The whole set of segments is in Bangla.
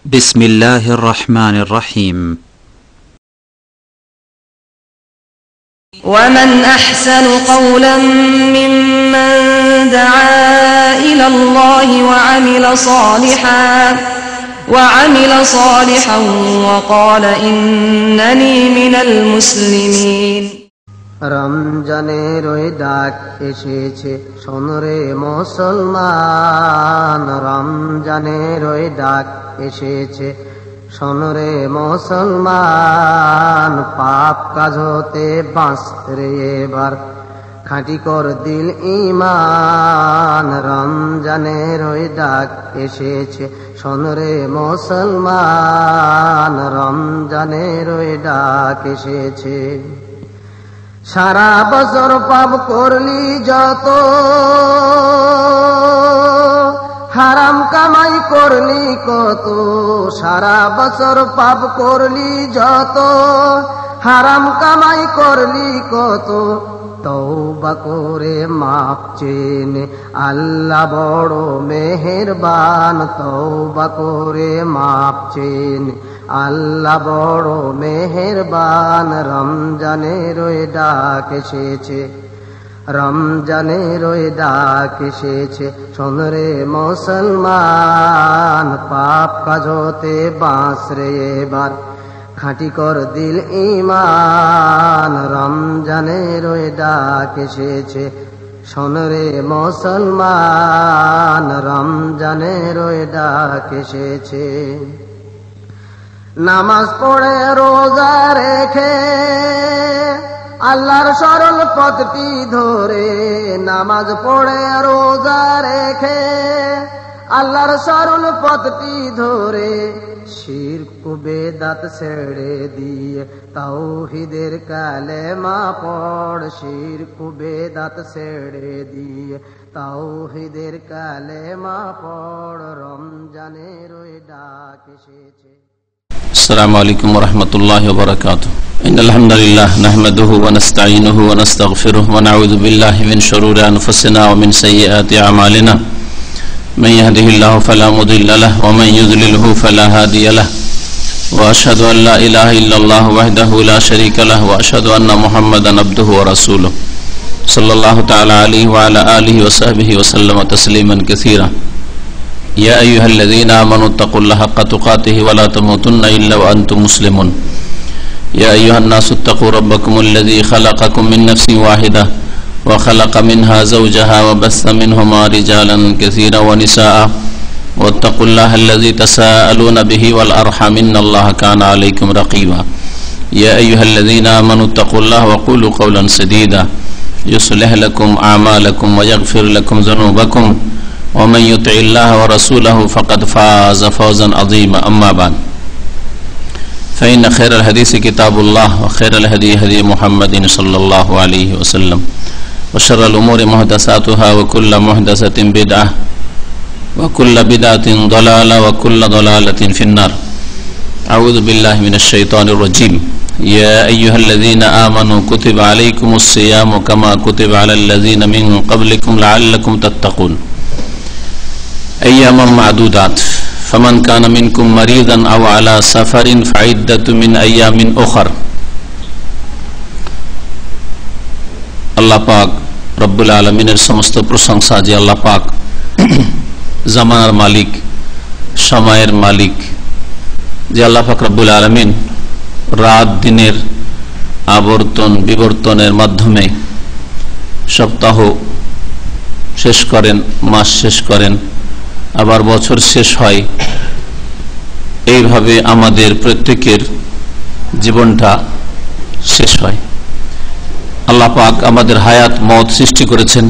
بسم الله الرحمن الرحيم ومن أحسن قولا ممن دعا إلى الله وعمل صالحا وقال إنني من المسلمين রমজানের ওই ডাক এসেছে শোনরে মুসলমান, রমজানের ওই ডাক এসেছে শোনরে মুসলমান। পাপ কাজ হতে বাঁচ রে এবার, খাঁটি কর দিল ঈমান। রমজানের ওই ডাক এসেছে শোনরে মুসলমান, রমজানের ওই ডাক এসেছে। সারা বছর পাপ করলি যত, হারাম কামাই করলি কত। সারা বছর পাপ করলি যত, হারাম কামাই করলি কত। তওবা করে মাপ চেয়ে আল্লাহ বড় মেহেরবান। তওবা করে মাপ চেয়ে আল্লাহ বড় মেহেরবান। রমজানের ওই ডাক এসেছে, রমজানের ওই ডাক এসেছে শোনরে মুসলমান। পাপ কাজ হতে বাঁচ রে এবার, খাঁটি কর দিল ঈমান। রমজানের ওই ডাক এসেছে শোনরে মুসলমান, রমজানের ওই ডাক এসেছে। নামাজ পড়ে রোজা রেখে আল্লাহর সরল পথটি ধরে। নামাজ পড়ে রোজা রেখে আল্লাহর সরল পথটি ধরে। শিরক বেদাত ছেড়ে দিয়ে তাওহীদের কালেমা পড়। শিরক বেদাত ছেড়ে দিয়ে তাওহীদের কালেমা পড়। রমজানের ওই ডাক এসেছে। السلام عليكم ورحمة الله وبركاته. إن الحمد لله نحمده ونستعينه ونستغفره ونعوذ بالله من شرور أنفسنا ومن سيئات أعمالنا. من يهده الله فلا مضل له ومن يضلله فلا هادي له. وأشهد أن لا إله إلا الله وحده لا شريك له وأشهد أن محمدا عبده ورسوله صلى الله تعالى عليه وعلى آله وصحبه وسلم تسليما كثيرا. يا أيها الذين آمنوا اتقوا الله حق تقاته ولا تموتن إلا وأنتم مسلمون. يا أيها الناس اتقوا ربكم الذي خلقكم من نفس واحدة وخلق منها زوجها وبث منهما رجالا كثيرا ونساء واتقوا الله الذي تساءلون به والأرحام إن الله كان عليكم رقيبا. يا أيها الذين آمنوا اتقوا الله وقولوا قولا سديدا يصلح لكم أعمالكم ويغفر لكم ذنوبكم ومن يطع الله ورسوله فقد فاز فوزا عظيما. أما بعد فإن خير الحديث كتاب الله وخير الهدي هدي محمد صلى الله عليه وسلم وشر الأمور محدثاتها وكل محدثة بدعة وكل بدعة ضلالة وكل ضلالة في النار. أعوذ بالله من الشيطان الرجيم. يا أيها الذين آمنوا كتب عليكم الصيام كما كتب على الذين من قبلكم لعلكم تتقون. أياما معدودات فمن كان منكم مريضا أو على سفر فعدة من أيام أخر. আল্লাহ পাক রব্বুল আলামিনের সমস্ত প্রশংসা যে আল্লাহ পাক জামানার মালিক, সময়ের মালিক, যে আল্লাহ পাক রব্বুল আলামিন রাত দিনের আবর্তন বিবর্তনের মাধ্যমে সপ্তাহ শেষ করেন, মাস শেষ করেন, আবার বছর শেষ হয়। এইভাবে আমাদের প্রত্যেকের জীবনটা শেষ হয়। আল্লাহ পাক আমাদের হায়াত মওত সৃষ্টি করেছেন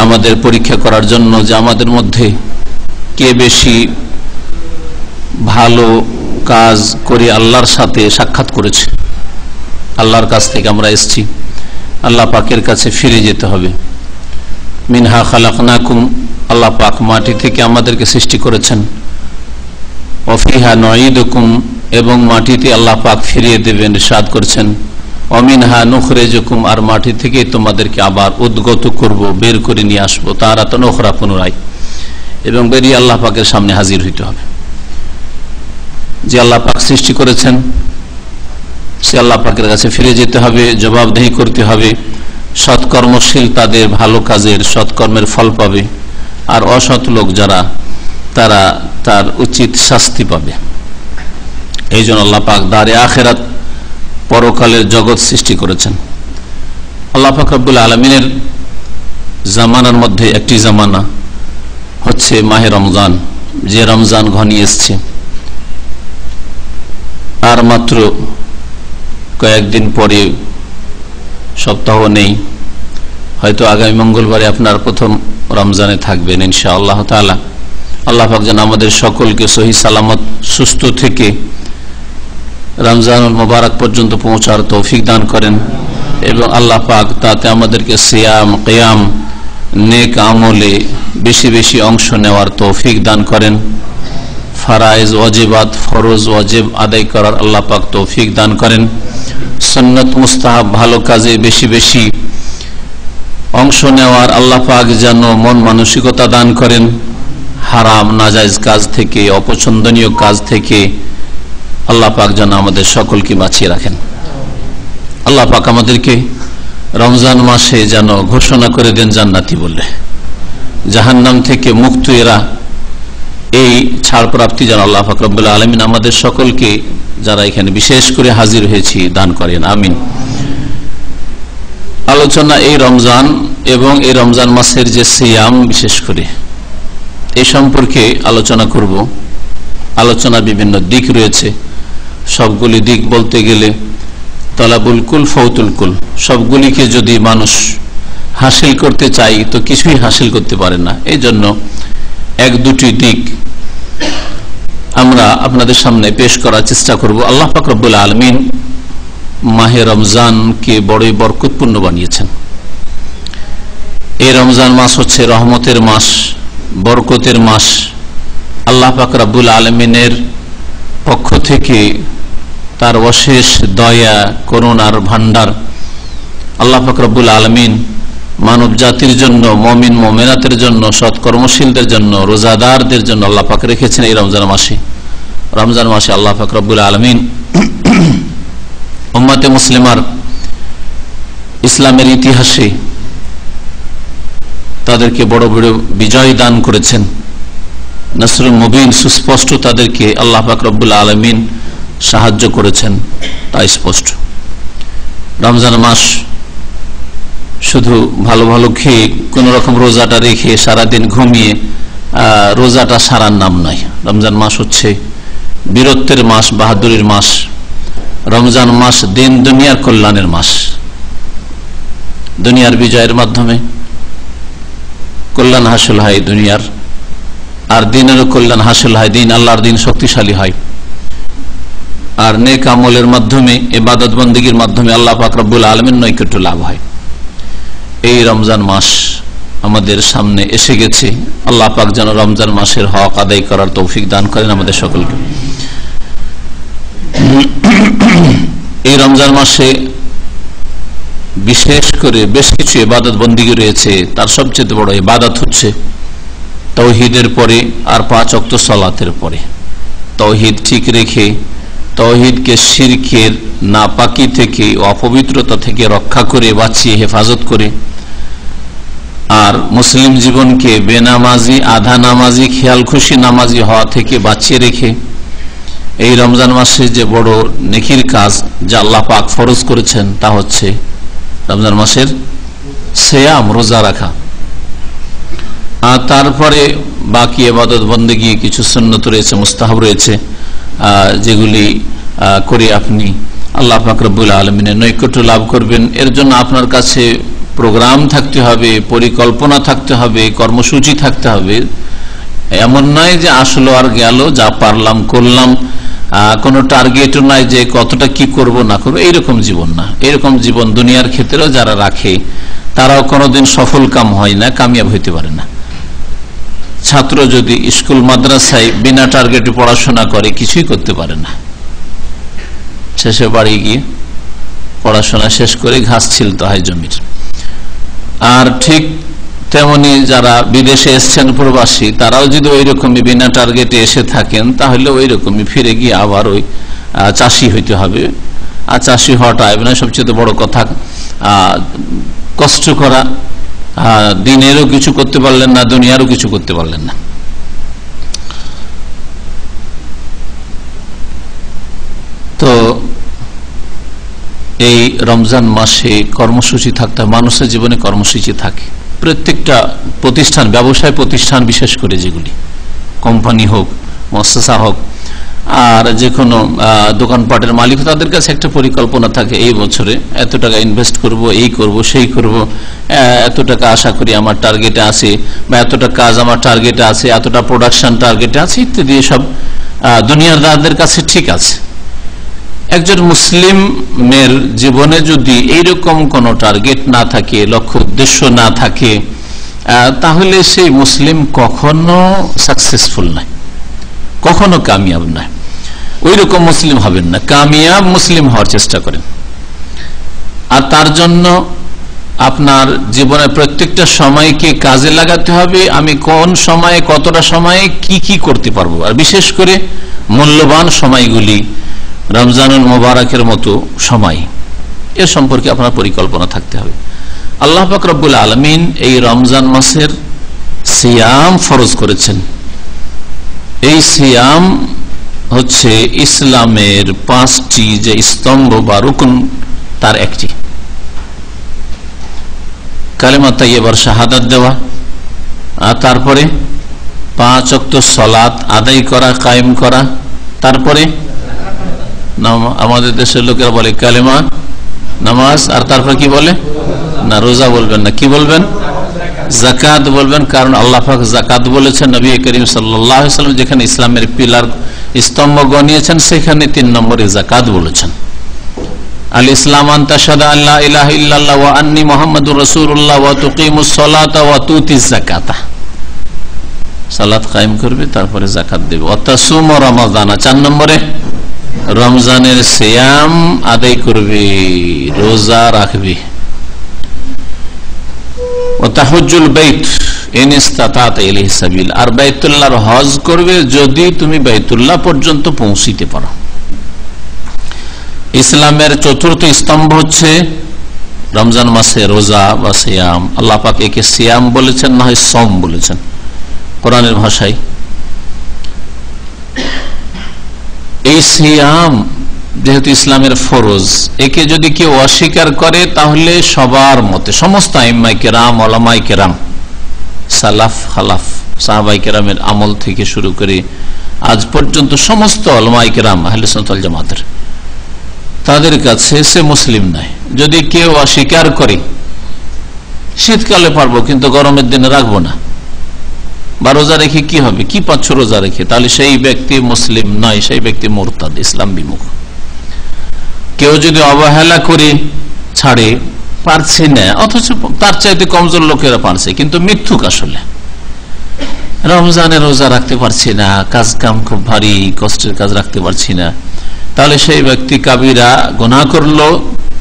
আমাদের পরীক্ষা করার জন্য, যে আমাদের মধ্যে কে বেশি ভালো কাজ করে আল্লাহর সাথে সাক্ষাৎ করেছে। আল্লাহর কাছ থেকে আমরা এসেছি, আল্লাহ পাকের কাছে ফিরে যেতে হবে। মিনহা খালাকনাকুম, আল্লাহ পাক মাটি থেকে আমাদেরকে সৃষ্টি করেছেন। ওয়াফিহা নুঈদুকুম, এবং মাটিতে আল্লাহ পাক ফিরিয়ে দেবেন, ইরশাদ করেছেন। অমিনহা নুখরিজুকুম, আর মাটি থেকে তোমাদেরকে আবার উদ্গত করব, বের করে নিয়ে আসবো, তারাতান উখরা, পুনরায়। এবং বেরিয়ে আল্লাহ পাকের সামনে হাজির হইতে হবে। যে আল্লাহ পাক সৃষ্টি করেছেন সে আল্লাহ পাকের কাছে ফিরে যেতে হবে, জবাবদেহি করতে হবে। সৎকর্মশীল তাদের ভালো কাজের সৎকর্মের ফল পাবে, আর অসৎ লোক যারা তারা তার উচিত শাস্তি পাবে। এই জন্য আল্লাহ পাক দারে আখিরাত পরকালের জগৎ সৃষ্টি করেছেন। আল্লাহ পাক রব্বুল আলামিনের জামানার মধ্যে একটি জামানা হচ্ছে মাহে রমজান, যে রমজান ঘনিয়ে এসছে। আর মাত্র কয়েকদিন পরে, সপ্তাহ নেই, হয়তো আগামী মঙ্গলবারে আপনার প্রথম রমজানে থাকবেন ইনশাআল্লাহ তাআলা। আল্লাহ পাক যেন আমাদের সকলকে সহি সালামত সুস্থ থেকে রমজানুল মুবারক পর্যন্ত পৌঁছার তৌফিক দান করেন, এবং আল্লাহ পাক তাতে আমাদেরকে সিয়াম, কিয়াম, নেক আমলে বেশি বেশি অংশ নেওয়ার তৌফিক দান করেন। ফারাইজ ওয়াজিবাত, ফরজ ওয়াজিব আদায় করার আল্লাহ পাক তৌফিক দান করেন। সুন্নাত মুস্তাহাব ভালো কাজে বেশি বেশি অংশ নেওয়ার আল্লাহ পাক যেন মন মানসিকতা দান করেন। হারাম নাজায়েজ কাজ থেকে, অপছন্দনীয় কাজ থেকে আল্লাহ পাক যেন আমাদের সকলকে বাঁচিয়ে রাখেন। আল্লাহ পাক আমাদেরকে রমজান মাসে যেন ঘোষণা করে দেন জান্নাতি বলে, জাহান্নাম থেকে মুক্ত এরা, এই ছাড় প্রাপ্তি যেন আল্লাহ পাক রব্বুল আলামিন আমাদের সকলকে, যারা এখানে বিশেষ করে হাজির হয়েছি, দান করেন, আমিন। আলোচনা এই রমজান এবং এই রমজান মাসের যে সিয়াম, বিশেষ করে এই সম্পর্কে আলোচনা করব। আলোচনার বিভিন্ন দিক রয়েছে, সবগুলি দিক বলতে গেলে তলাবুল কুল ফৌতুল কুল, সবগুলিকে যদি মানুষ হাসিল করতে চাই তো কিছুই হাসিল করতে পারে না। এই জন্য এক দুটি দিক আমরা আপনাদের সামনে পেশ করার চেষ্টা করব। আল্লাহ পাক রব্বুল আলামিন মাহে রমজানকে বড়ই বরকতপূর্ণ বানিয়েছেন। এই রমজান মাস হচ্ছে রহমতের মাস, বরকতের মাস। আল্লাহ পাক রব্বুল আলামিনের পক্ষ থেকে তার অশেষ দয়া, করুণার ভান্ডার। আল্লাহ পাক রব্বুল আলামিন মানব জাতির জন্য, মুমিন মুমিনাতের জন্য, সৎকর্মশীলদের জন্য, রোজাদারদের জন্য আল্লাহ পাক রেখেছেন এই রমজান মাসে। রমজান মাসে আল্লাহ পাক রব্বুল আলামিন উম্মতে মুসলিমার ইসলামের ইতিহাসে তাদেরকে বড় বড় বিজয় দান করেছেন। নসরুল মুবিন, সুস্পষ্ট তাদেরকে আল্লাহ পাক রব্বুল আলামিন সাহায্য করেছেন, তা স্পষ্ট। রমজান মাস শুধু ভালো ভালো খেয়ে কোন রকম রোজাটা রেখে সারাদিন ঘুমিয়ে রোজাটা সারার নাম নয়। রমজান মাস হচ্ছে বীরত্বের মাস, বাহাদুরির মাস। রমজান মাস দিন দুনিয়ার কল্যাণের মাস। দুনিয়ার বিজয়ের মাধ্যমে কল্যাণ হাসিল হয় দুনিয়ার, আর দিনেরও কল্যাণ হাসিল হয়, দিন আল্লাহর দিন শক্তিশালী হয়। আর নেক আমলের মাধ্যমে, ইবাদত বন্দেগীর মাধ্যমে আল্লাহ পাক রব্বুল আলামিন নৈকট্য লাভ হয়। এই রমজান মাস আমাদের সামনে এসে গেছে। আল্লাহ পাক যেন রমজান মাসের হক আদায় করার তৌফিক দান করেন আমাদের সকলকে। এই রমজান মাসে বিশেষ করে বেশ কিছু ইবাদত বন্দেগী রয়েছে। তার সবচেয়ে বড় ইবাদত হচ্ছে তাওহীদের পরে আর 5 ওয়াক্ত সালাতের পরে। তাওহীদ ঠিক রেখে, তাওহীদকে শিরকের নাপাকি থেকে, অপবিত্রতা থেকে রক্ষা করে, বাঁচিয়ে, হেফাজত করে, আর মুসলিম জীবনকে বেনামাজি, আধা নামাজি, খেয়াল খুশি নামাজি হওয়া থেকে বাঁচিয়ে রেখে এই রমজান মাসে যে বড় নেকির কাজ যা আল্লাহ পাক ফরজ করেছেন তা হচ্ছে রমজান মাসের সিয়াম, রোজা রাখা। আর তারপরে বাকি ইবাদত বন্দেগী কিছু সুন্নত রয়েছে, মুস্তাহাব রয়েছে, যেগুলি করে আপনি আল্লাহ পাক রব্বুল আলামিনের নৈকট্য লাভ করবেন। এর জন্য আপনার কাছে প্রোগ্রাম থাকতে হবে, পরিকল্পনা থাকতে হবে, কর্মসূচি থাকতে হবে। এমন নয় যে আসলো আর গেল, যা পারলাম করলাম, কোনো টার্গেটও নাই যে কতটা কি করব না করবো, এইরকম জীবন না। এরকম জীবন দুনিয়ার ক্ষেত্রেও যারা রাখে তারাও কোনোদিন সফল কাম হয় না, কামিয়াব হইতে পারে না। ছাত্র যদি স্কুল মাদ্রাসায় বিনা টার্গেটে পড়াশোনা করে কিছুই করতে পারে না, শেষে বাড়ি গিয়ে পড়াশোনা শেষ করে ঘাস ছিলতে হয় জমির। আর ঠিক তেমনি যারা বিদেশে এসছেন প্রবাসী, তারাও যদি ওই রকমই বিনা টার্গেটে এসে থাকেন, তাহলে ওই রকমই ফিরে গিয়ে আবার ওই চাষি হইতে হবে। আর চাষি হওয়াটা না সবচেয়ে বড় কথা, কষ্ট করা, দিনেরও কিছু করতে পারলেন না, দুনিয়ারও কিছু করতে পারলেন না। তো এই রমজান মাসে কর্মসূচি থাকতে, মানুষের জীবনে কর্মসূচি থাকে। প্রত্যেকটা প্রতিষ্ঠান, ব্যবসায় প্রতিষ্ঠান বিশেষ করে যেগুলি কোম্পানি হোক, মুআসসাসা হোক, আর যে কোনো দোকানপাটের মালিক, তাদের কাছে একটা পরিকল্পনা থাকে, এই বছরে এত টাকা ইনভেস্ট করব, এই করব, সেই করব, এত টাকা আশা করি আমার টার্গেটে আছে, বা এতটা কাজ আমার টার্গেটে আছে, এতটা প্রোডাকশন টার্গেটে আছে ইত্যাদি। সব দুনিয়াদারদের কাছে ঠিক আছে। একজন মুসলিমের জীবনে যদি এইরকম কোনো টার্গেট না থাকে, লক্ষ্য উদ্দেশ্য না থাকে, তাহলে সেই মুসলিম কখনো সাকসেসফুল নয়, কখনো কামিয়াব নয়। ওই রকম মুসলিম হবেন না, কামিয়াব মুসলিম হওয়ার চেষ্টা করেন। আর তার জন্য আপনার জীবনের প্রত্যেকটা সময়কে কাজে লাগাতে হবে। আমি কোন সময়ে, কতটা সময়ে কি কি করতে পারবো, আর বিশেষ করে মূল্যবান সময়গুলি, রমজানুল মুবারকের মতো সময়, এ সম্পর্কে আপনার পরিকল্পনা থাকতে হবে। আল্লাহ পাক রব্বুল আলামিন এই রমজান মাসের সিয়াম ফরজ করেছেন। এই সিয়াম হচ্ছে ইসলামের 5টি যে স্তম্ভ বা রুকন, তার একটি। কালেমা তাইয়্যিবার শাহাদাত দেওয়া, আর তারপরে 5 ওয়াক্ত সালাত আদায় করা, কায়েম করা, তারপরে আমাদের দেশের লোকেরা বলে কালেমা, নামাজ, আর তারপর কি বলে না, রোজা বলবেন না, কি বলবেন, যাকাত বলবেন। কারণ আল্লাহ পাক যাকাত বলেছেন, নবী করিম সাল্লাল্লাহু আলাইহি ওয়াসাল্লাম যেখানে ইসলামের পিলার স্তম্ভ গনিয়েছেন, সেখানে 3 নম্বরে যাকাত বলেছেন। আল ইসলাম আন তাশহাদু আল্লা ইলাহা ইল্লাল্লাহ ওয়া আন্নী মুহাম্মাদুর রাসূলুল্লাহ ওয়া তুকিমুস সালাতা ওয়া তুতিজ যাকাতা। সালাত কায়েম করবে, তারপরে যাকাত দেবে। ওয়া তাসুমু রমাদানা, 4 নম্বরে রমজানের সিয়াম আদায় করবে, রোজা রাখবে। ওয়া তাহুজ্জুল বাইত ইন ইসতাতা'তা ইলাইহি সাবিল, আর বাইতুল্লাহর হজ করবে যদি তুমি বাইতুল্লাহ পর্যন্ত পৌঁছিতে পারো। ইসলামের 4র্থ স্তম্ভ হচ্ছে রমজান মাসে রোজা বা সিয়াম। আল্লাহ পাক একে সিয়াম বলেছেন, না হয় সওম বলেছেন কোরআনের ভাষায়। এই সিয়াম যেহেতু ইসলামের ফরজ, একে যদি কেউ অস্বীকার করে, তাহলে সবার মতে, সমস্ত আইম্মায়ে কেরাম, উলামায়ে কেরাম, সালাফ খালাফ, সাহাবায়ে কেরামের আমল থেকে শুরু করে আজ পর্যন্ত সমস্ত উলামায়ে কেরাম আহলে সুন্নাত ওয়াল জামাতের, তাদের কাছে সে মুসলিম নয়। যদি কেউ অস্বীকার করে, শীতকালে পারবো কিন্তু গরমের দিনে রাখবো না, বা রোজা রেখে কি হবে, কি পাচ্ছ রোজা রেখে, তাহলে সেই ব্যক্তি মুসলিম নয়, সেই ব্যক্তি মুরতাদ, ইসলাম বিমুখ। কেউ যদি অবহেলা করে ছাড়ে, পারছে না, অথচ তার চাইতে কমজোর লোকেরা পারছে, কিন্তু মিথ্যুক, আসলে রমজানে রোজা রাখতে পারছি না, কাজ কাম খুব ভারী, কষ্টের কাজ রাখতে পারছি না, তাহলে সেই ব্যক্তি কাবিরা গুনাহ করলো,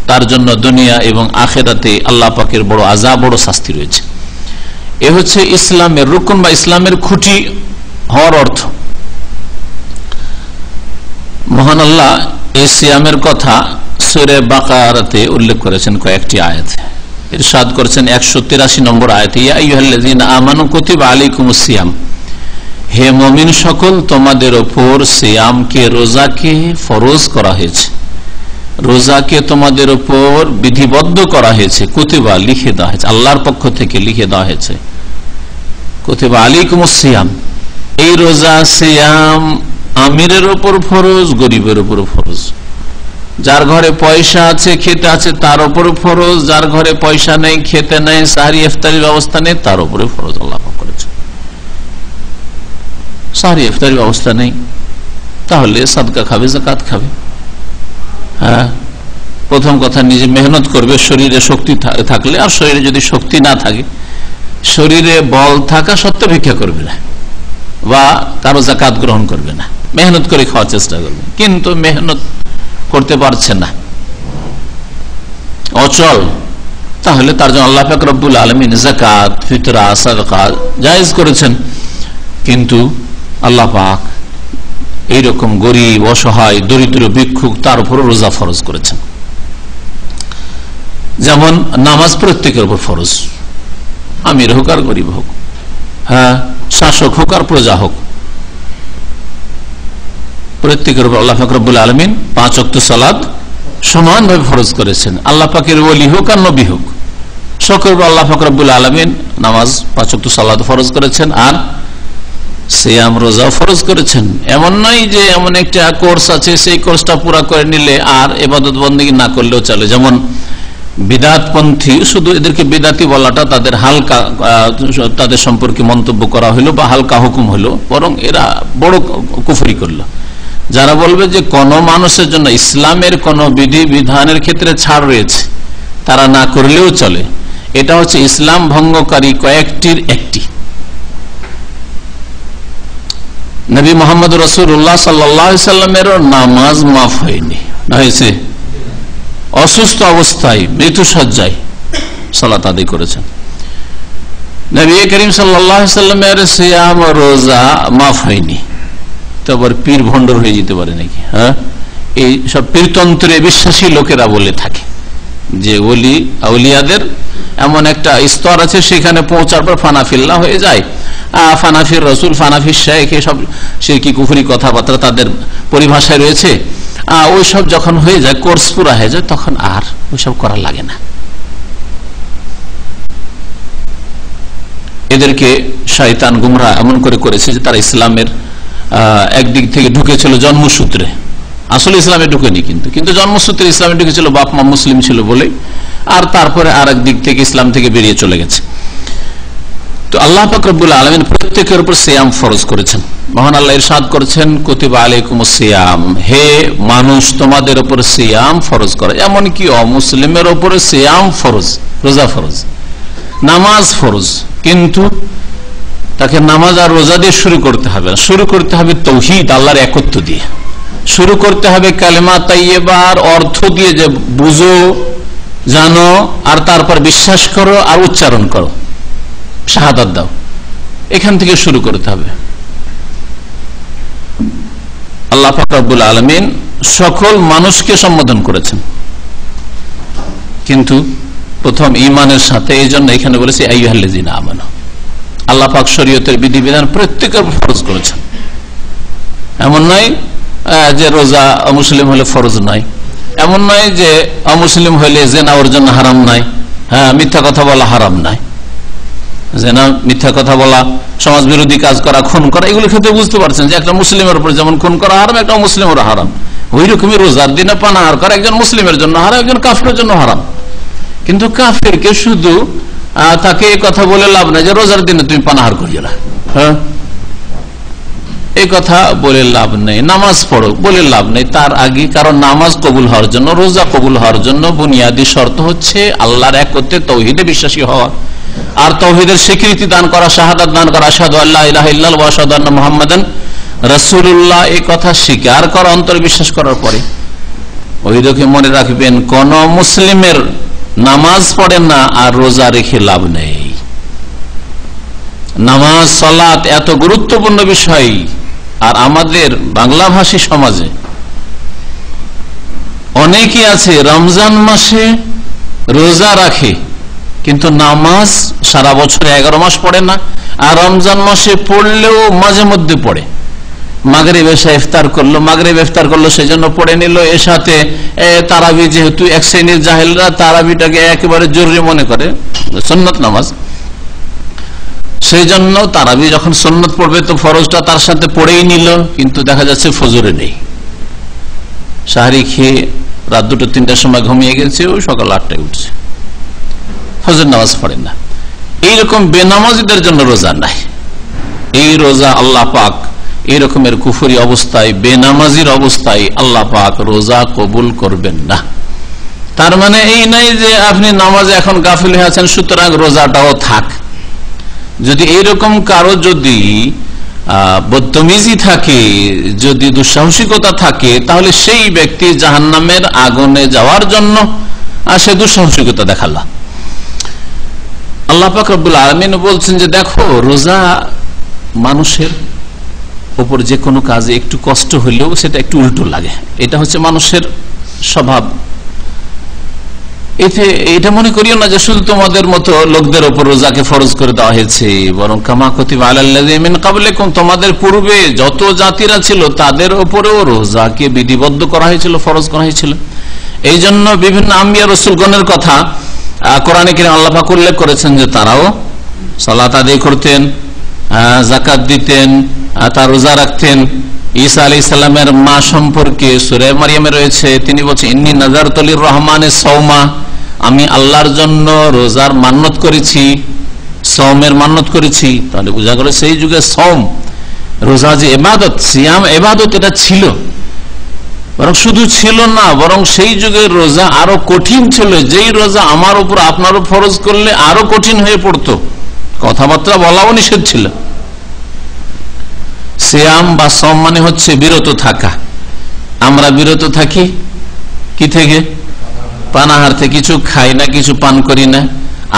তার জন্য দুনিয়া এবং আখিরাতে আল্লাহ পাকের বড় আযাব, বড় শাস্তি রয়েছে। এ হচ্ছে ইসলামের রুকন বা ইসলামের খুঁটি হওয়ার অর্থ। মহান আল্লাহ এই সিয়ামের কথা সূরা বাকারাতে উল্লেখ করেছেন কয়েকটি আয়াতে। ইরশাদ করেছেন 183 নম্বর আয়াতে, ইয়া আইয়ুহাল্লাযীনা আমানু কুতিবা আলাইকুমুস সিয়াম, হে মুমিন সকল, তোমাদের উপর সিয়ামকে, রোজাকে ফরজ করা হয়েছে, রোজাকে তোমাদের উপর বিধিবদ্ধ করা হয়েছে। কুতিবা, লিখে দেওয়া হয়েছে, আল্লাহর পক্ষ থেকে লিখে দেওয়া হয়েছে। কুতিবা আলাইকুমুস সিয়াম, এই রোজা সিয়াম আমিরের উপর ফরজ, গরিবের উপর ফরজ। যার ঘরে পয়সা আছে, খেতে আছে, তার উপর ফরজ। যার ঘরে পয়সা নেই, খেতে নেই, সাহরি ইফতারির ব্যবস্থা নেই, তার উপরে ফরজ আল্লাহ পাক করেছে। সাহরি ইফতারির ব্যবস্থা নেই, তাহলে সাদকা খাবে, যাকাত খাবে। হ্যাঁ, প্রথম কথা নিজে মেহনত করবে, শরীরে শক্তি থাকলে। আর শরীরে যদি শক্তি না থাকে, শরীরে বল থাকা সত্ত্বেও ভিক্ষা করবে না, বা কারো যাকাত গ্রহণ করবে না, মেহনত করে খাওয়ার চেষ্টা করবে। কিন্তু মেহনত করতে পারছে না, অচল, তাহলে তার জন্য আল্লাহ পাক রব্বুল আলামিন যাকাত, ফিতরা, সাদকা জায়েজ করেছেন। কিন্তু আল্লাহ পাক এইরকম গরিব, অসহায়, দরিদ্র, ভিক্ষুক তার উপর রোজা ফরজ করেছেন। যেমন নামাজ প্রত্যেকের উপর ফরজ, আমির হোক আর গরিব হোক, হ্যাঁ, শাসক হোক আর প্রজা হোক, প্রত্যেকের উপর আল্লাহ পাক রব্বুল আলামিন 5 ওয়াক্ত সালাত সমানভাবে ফরজ করেছেন। আল্লাহ পাকের ওলি হোক আর নবী হোক, সকলের উপর আল্লাহ পাক রব্বুল আলামিন নামাজ 5 ওয়াক্ত সালাত ফরজ করেছেন আর সিয়াম, রোজা ফরজ করেছেন। এমন নয় যে এমন একটা কোর্স আছে, সেই কোর্সটা পুরা করে নিলে আর ইবাদত বন্দেগী না করলেও চলে। যেমন বিদআতপন্থী, শুধু এদেরকে বিদআতি বলাটা তাদের হালকা, তাদের সম্পর্কে মন্তব্য করা হলো বা হালকা হুকুম হলো, বরং এরা বড় কুফরি করলো। যারা বলবে যে কোন মানুষের জন্য ইসলামের কোন বিধি বিধানের ক্ষেত্রে ছাড় রয়েছে, তারা না করলেও চলে, এটা হচ্ছে ইসলাম ভঙ্গকারী কয়েকটির একটি। নবী মুহাম্মদ রাসূলুল্লাহ সাল্লাল্লাহু আলাইহি সাল্লামের নামাজ মাফ হয়নি, হয়েছে অসুস্থ অবস্থায় মৃত্যুশয্যায় সালাত আদায় করেছেন। নবী করিম সাল্লাল্লাহু আলাইহি সাল্লামের সিয়াম, রোজা মাফ হয়নি। তো আবার পীর ভণ্ডর হয়ে যেতে পারে নাকি? হ্যাঁ, এই সব পীরতন্ত্রে বিশ্বাসী লোকেরা বলে থাকে যে ওলি আউলিয়াদের এমন একটা স্তর আছে, সেখানে পৌঁছার পর ফানাফিল্লাহ হয়ে যায়। ফানাফির রসুল, ফানাফির শেখ, এসব শিরকি কুফরি কথাবার্তা তাদের পরিভাষায় রয়েছে। ওইসব যখন হয়ে যায়, কোর্স পুরা হয়ে যায়, তখন আর ওইসব করা লাগে না। এদেরকে শয়তান গুমরাহ এমন করে করেছে যে তারা ইসলামের একদিক থেকে ঢুকেছিল জন্মসূত্রে, আসলে ইসলামে ঢুকেনি, কিন্তু জন্মসূত্রে ইসলামে ঢুকেছিল, বাপ মা মুসলিম ছিল বলে, আর তারপরে আর এক দিক থেকে ইসলাম থেকে বেরিয়ে চলে গেছে। তো আল্লাহ পাক রব্বুল আলামিন প্রত্যেকের উপর সিয়াম ফরজ করেছেন। মহান আল্লাহ ইরশাদ করেছেন, কুতিবা আলাইকুমুস সিয়াম, হে মানুষ তোমাদের উপর সিয়াম ফরজ করা। এমনকি অমুসলিমের উপরে সিয়াম ফরজ, রোজা ফরজ, নামাজ ফরজ, কিন্তু তাকে নামাজ আর রোজা দিয়ে শুরু করতে হবে। শুরু করতে হবে তাওহীদ, আল্লাহর একত্ব দিয়ে শুরু করতে হবে, কালেমা তাইয়্যিবার অর্থ দিয়ে, যে বুঝো, জানো, আর তারপর বিশ্বাস করো আর উচ্চারণ করো, শাহাদাত দাও, এখান থেকে শুরু করতে হবে। আল্লাহ পাক রব্বুল আলামিন সকল মানুষকে সম্বোধন করেছেন, কিন্তু প্রথম ঈমানের সাথে, এই জন্য এখানে বলেছে আইয়ুহাল্লাযীনা আমানু। আল্লাহ পাক শরীয়তের বিধিবিধান প্রত্যেকের ফরজ করেছেন। এমন নয় যে রোজা অমুসলিম হলে ফরজ নয়, এমন নয় যে অমুসলিম হলে জেনা ওর জন্য হারাম নাই, হ্যাঁ, মিথ্যা কথা বলা হারাম নাই, জেনা, মিথ্যা কথা বলা, সমাজ বিরোধী কাজ করা, খুন করা, এগুলো ক্ষেত্রে বুঝতে পারছেন যে একটা মুসলিমের উপর যেমন খুন করা হারাম, একটা মুসলিমের হারাম। ওই রকমই রোজার দিনে পানাহার করা একজন মুসলিমের জন্য হারাম, একজন কাফেরের জন্য হারাম। কিন্তু কাফেরকে শুধু তাকে এই কথা বলে লাভ নাই যে রোজার দিনে তুমি পানাহার করিও না, হ্যাঁ, এই কথা বলে লাভ নেই। নামাজ পড়ো বলে লাভ নেই তার আগে, কারণ নামাজ কবুল হওয়ার জন্য, রোজা কবুল হওয়ার জন্য বুনিয়াদী শর্ত হচ্ছে আল্লাহর একত্বে তাওহীদে বিশ্বাসী হওয়া, আর তাওহীদের স্বীকৃতি দান করা, শাহাদাত দান করা, আশহাদু আল্লা ইলাহা ইল্লাল্লাহ ওয়া আশহাদু আন্না মুহাম্মাদান রাসূলুল্লাহ, এই কথা স্বীকার করা, অন্তরে বিশ্বাস করার পরে। ওই দেখে মনে রাখবেন, কোন মুসলিমের নামাজ পড়ে না আর রোজা রেখে লাভ নেই। নামাজ, সালাত এত গুরুত্বপূর্ণ বিষয়, আর আমাদের বাংলা ভাষী সমাজে অনেকে আছে রমজান মাসে রোজা রাখে, কিন্তু নামাজ সারা বছর 11 মাস পড়ে না, আর রমজান মাসে পড়লেও মাঝে মধ্যে পড়ে। মাগরিব এসা ইফতার করলো, মাগরিব ইফতার করলো সেই জন্য পড়ে নিল, এর সাথে তারাবি, যেহেতু এক শ্রেণীর জাহেলরা তারাবিটাকে একেবারে জরুরি মনে করে, সুন্নত নামাজ, সেই জন্য তারাবি যখন সুন্নত পড়বে তো ফরজটা তার সাথে পড়েই নিল, কিন্তু দেখা যাচ্ছে ফজরে নেই, সাহারি খেয়ে রাত 2-3টার সময় ঘুমিয়ে গেছে, ও সকাল 8টায় উঠছে, ফজর নামাজ পড়ে না। এইরকম বেনামাজিদের জন্য রোজা নাই। এই রোজা আল্লাহ পাক এই রকমের কুফরি অবস্থায়, বেনামাজির অবস্থায় আল্লাহ পাক রোজা কবুল করবেন না। তার মানে এই নাই যে আপনি নামাজে এখন গাফিল হয়ে আছেন, সুতরাং রোজাটাও থাক। যদি এইরকম কারো যদি বদতমিজি থাকে, যদি দুঃসাহসিকতা থাকে, তাহলে সেই ব্যক্তি জাহান্নামের আগুনে যাওয়ার জন্য সে দুঃসাহসিকতা দেখালো। আল্লাহ পাক রব্বুল আলামিন বলছেন যে দেখো, রোজা মানুষের উপর যে কোনো কাজে একটু কষ্ট হলেও সেটা একটু উল্টো লাগে, এটা হচ্ছে মানুষের স্বভাব। এটা মনে করিও না যে শুধু তোমাদের মতো লোকদের উপর রোজাকে ফরজ করে দেওয়া হয়েছে, বরং কামা কুতিবা আলাল্লাযিনা মিন ক্বাবলিকুম, তোমাদের পূর্বে যত জাতিরা ছিল তাদের উপরেও রোজাকে বিধিবদ্ধ করা হয়েছিল, ফরজ করা হয়েছিল। এই জন্য বিভিন্ন আম্বিয়া রাসূলগণের কথা কোরআনে কারীমে আল্লাহ পাক উল্লেখ করেছেন যে তারাও সালাত আদায় করতেন, যাকাত দিতেন, তার রোজা রাখতেন। ঈসা আলাইহিস সালামের মা সম্পর্কে সূরা মারইয়ামে রয়েছে, তিনি বলছেন ইন্নী নাযারতু লির-রহমানি সাওমা, আমি আল্লাহর জন্য রোজার মান্নত করেছি, সওমের মান্নত করেছি। তাহলে বোঝা গেল সেই যুগে সওম, রোজা যে ইবাদত, সিয়াম ইবাদত, এটা ছিল। বরং শুধু ছিল না, বরং সেই যুগের রোজা আরো কঠিন ছিল, যেই রোজা আমার উপর আপনার উপর ফরজ করলে আরো কঠিন হয়ে পড়তো, কথাবার্তা বলাও নিষেধ ছিল। সিয়াম বা সওম মানে হচ্ছে বিরত থাকা। আমরা বিরত থাকি কি থেকে? পানাহার থেকে, কিছু খাই না, কিছু পান করি না।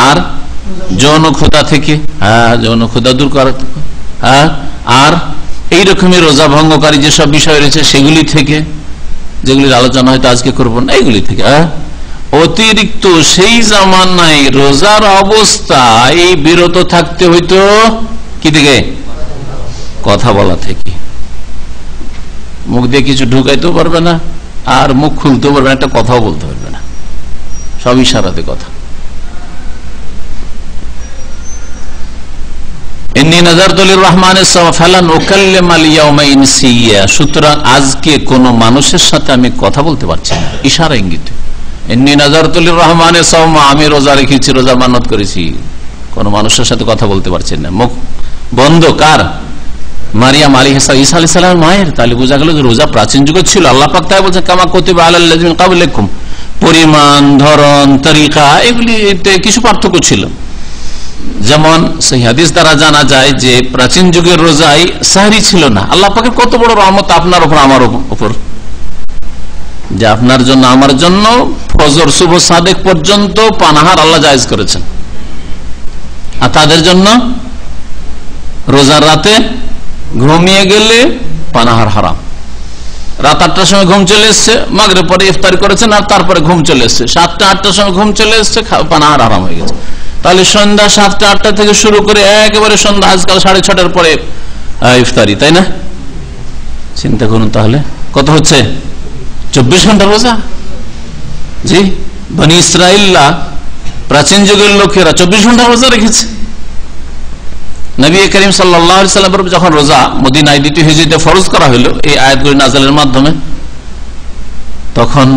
আর যৌন ক্ষুধা থেকে, যৌন ক্ষুধা দূর করা, আর এইরকমই রোজা ভঙ্গকারী যেসব বিষয় রয়েছে সেগুলি থেকে, যেগুলির আলোচনা হয়তো আজকে করবো না, এইগুলি থেকে। অতিরিক্ত সেই জামানায় রোজার অবস্থায় বিরত থাকতে হইতো কি থেকে? কথা বলা থেকে। মুখ দিয়ে কিছু ঢুকাইতেও পারবে না, আর মুখ খুলতেও পারবে না, একটা কথাও বলতে পারবে না, সব ইশারাতে কথা। সুতরাং আজকে কোন মানুষের সাথে আমি কথা বলতে পারছি না, ইশারা ইঙ্গিতে। ইন্নী নাযারতু লির-রহমানি সাওমা, আমি রোজা রেখেছি, রোজা মানত করেছি। কোন মানুষের সাথে কথা বলতে পারছেন না, মুখ বন্ধ। কার? মারিয়াম আলাইহিস সালাম, ঈসা আলাইহিস সালামের মায়ের। তাহলে বোঝা গেল যে রোজা প্রাচীন যুগে ছিল। আল্লাহ পাক তাই বলছেন কামা কুতিবা আলাল্লাযিনা মিন ক্বাবলিকুম, পরিমাণ, ধরন, তরিকা এগুলিতে কিছু পার্থক্য ছিল। যেমন সেই হাদিস দ্বারা জানা যায় যে প্রাচীন যুগের রোজায় সাহরি ছিল না। আল্লাহ পাকের কত বড় রহমত আপনার উপর, আমার উপর, যে আপনার জন্য আমার জন্য ফজর শুভ সাদেক পর্যন্ত পানাহার আল্লাহ জায়েজ করেছেন, আর তাদের জন্য রোজার রাতে ঘুমিয়ে গেলে পানাহার হারাম। রাত 8টার সময় ঘুম চলে এসছে, মাগরিব পরে ইফতারি করেছেন, আর তারপরে ঘুম চলে এসছে, 7টা 8টার সময় ঘুম চলে এসছে, পানাহার হারাম হয়ে গেছে। তাহলে সন্ধ্যা 7টা 8টা থেকে শুরু করে একেবারে সন্ধ্যা আজকাল 6:30টার পরে ইফতারি, তাই না? চিন্তা করুন তাহলে কত হচ্ছে? 24 ঘন্টা রোজা। জি, বনি ইসরাইলরা, প্রাচীন যুগের লোকেরা 24 ঘন্টা রোজা রেখেছে। নবী করিম সাল্লাল্লাহু আলাইহি সাল্লাম যখন রোজা মদিনায় দ্বিতীয় হিজরিতে ফরজ করা হলো এই আয়াতগুলি নাযিলের মাধ্যমে, তখন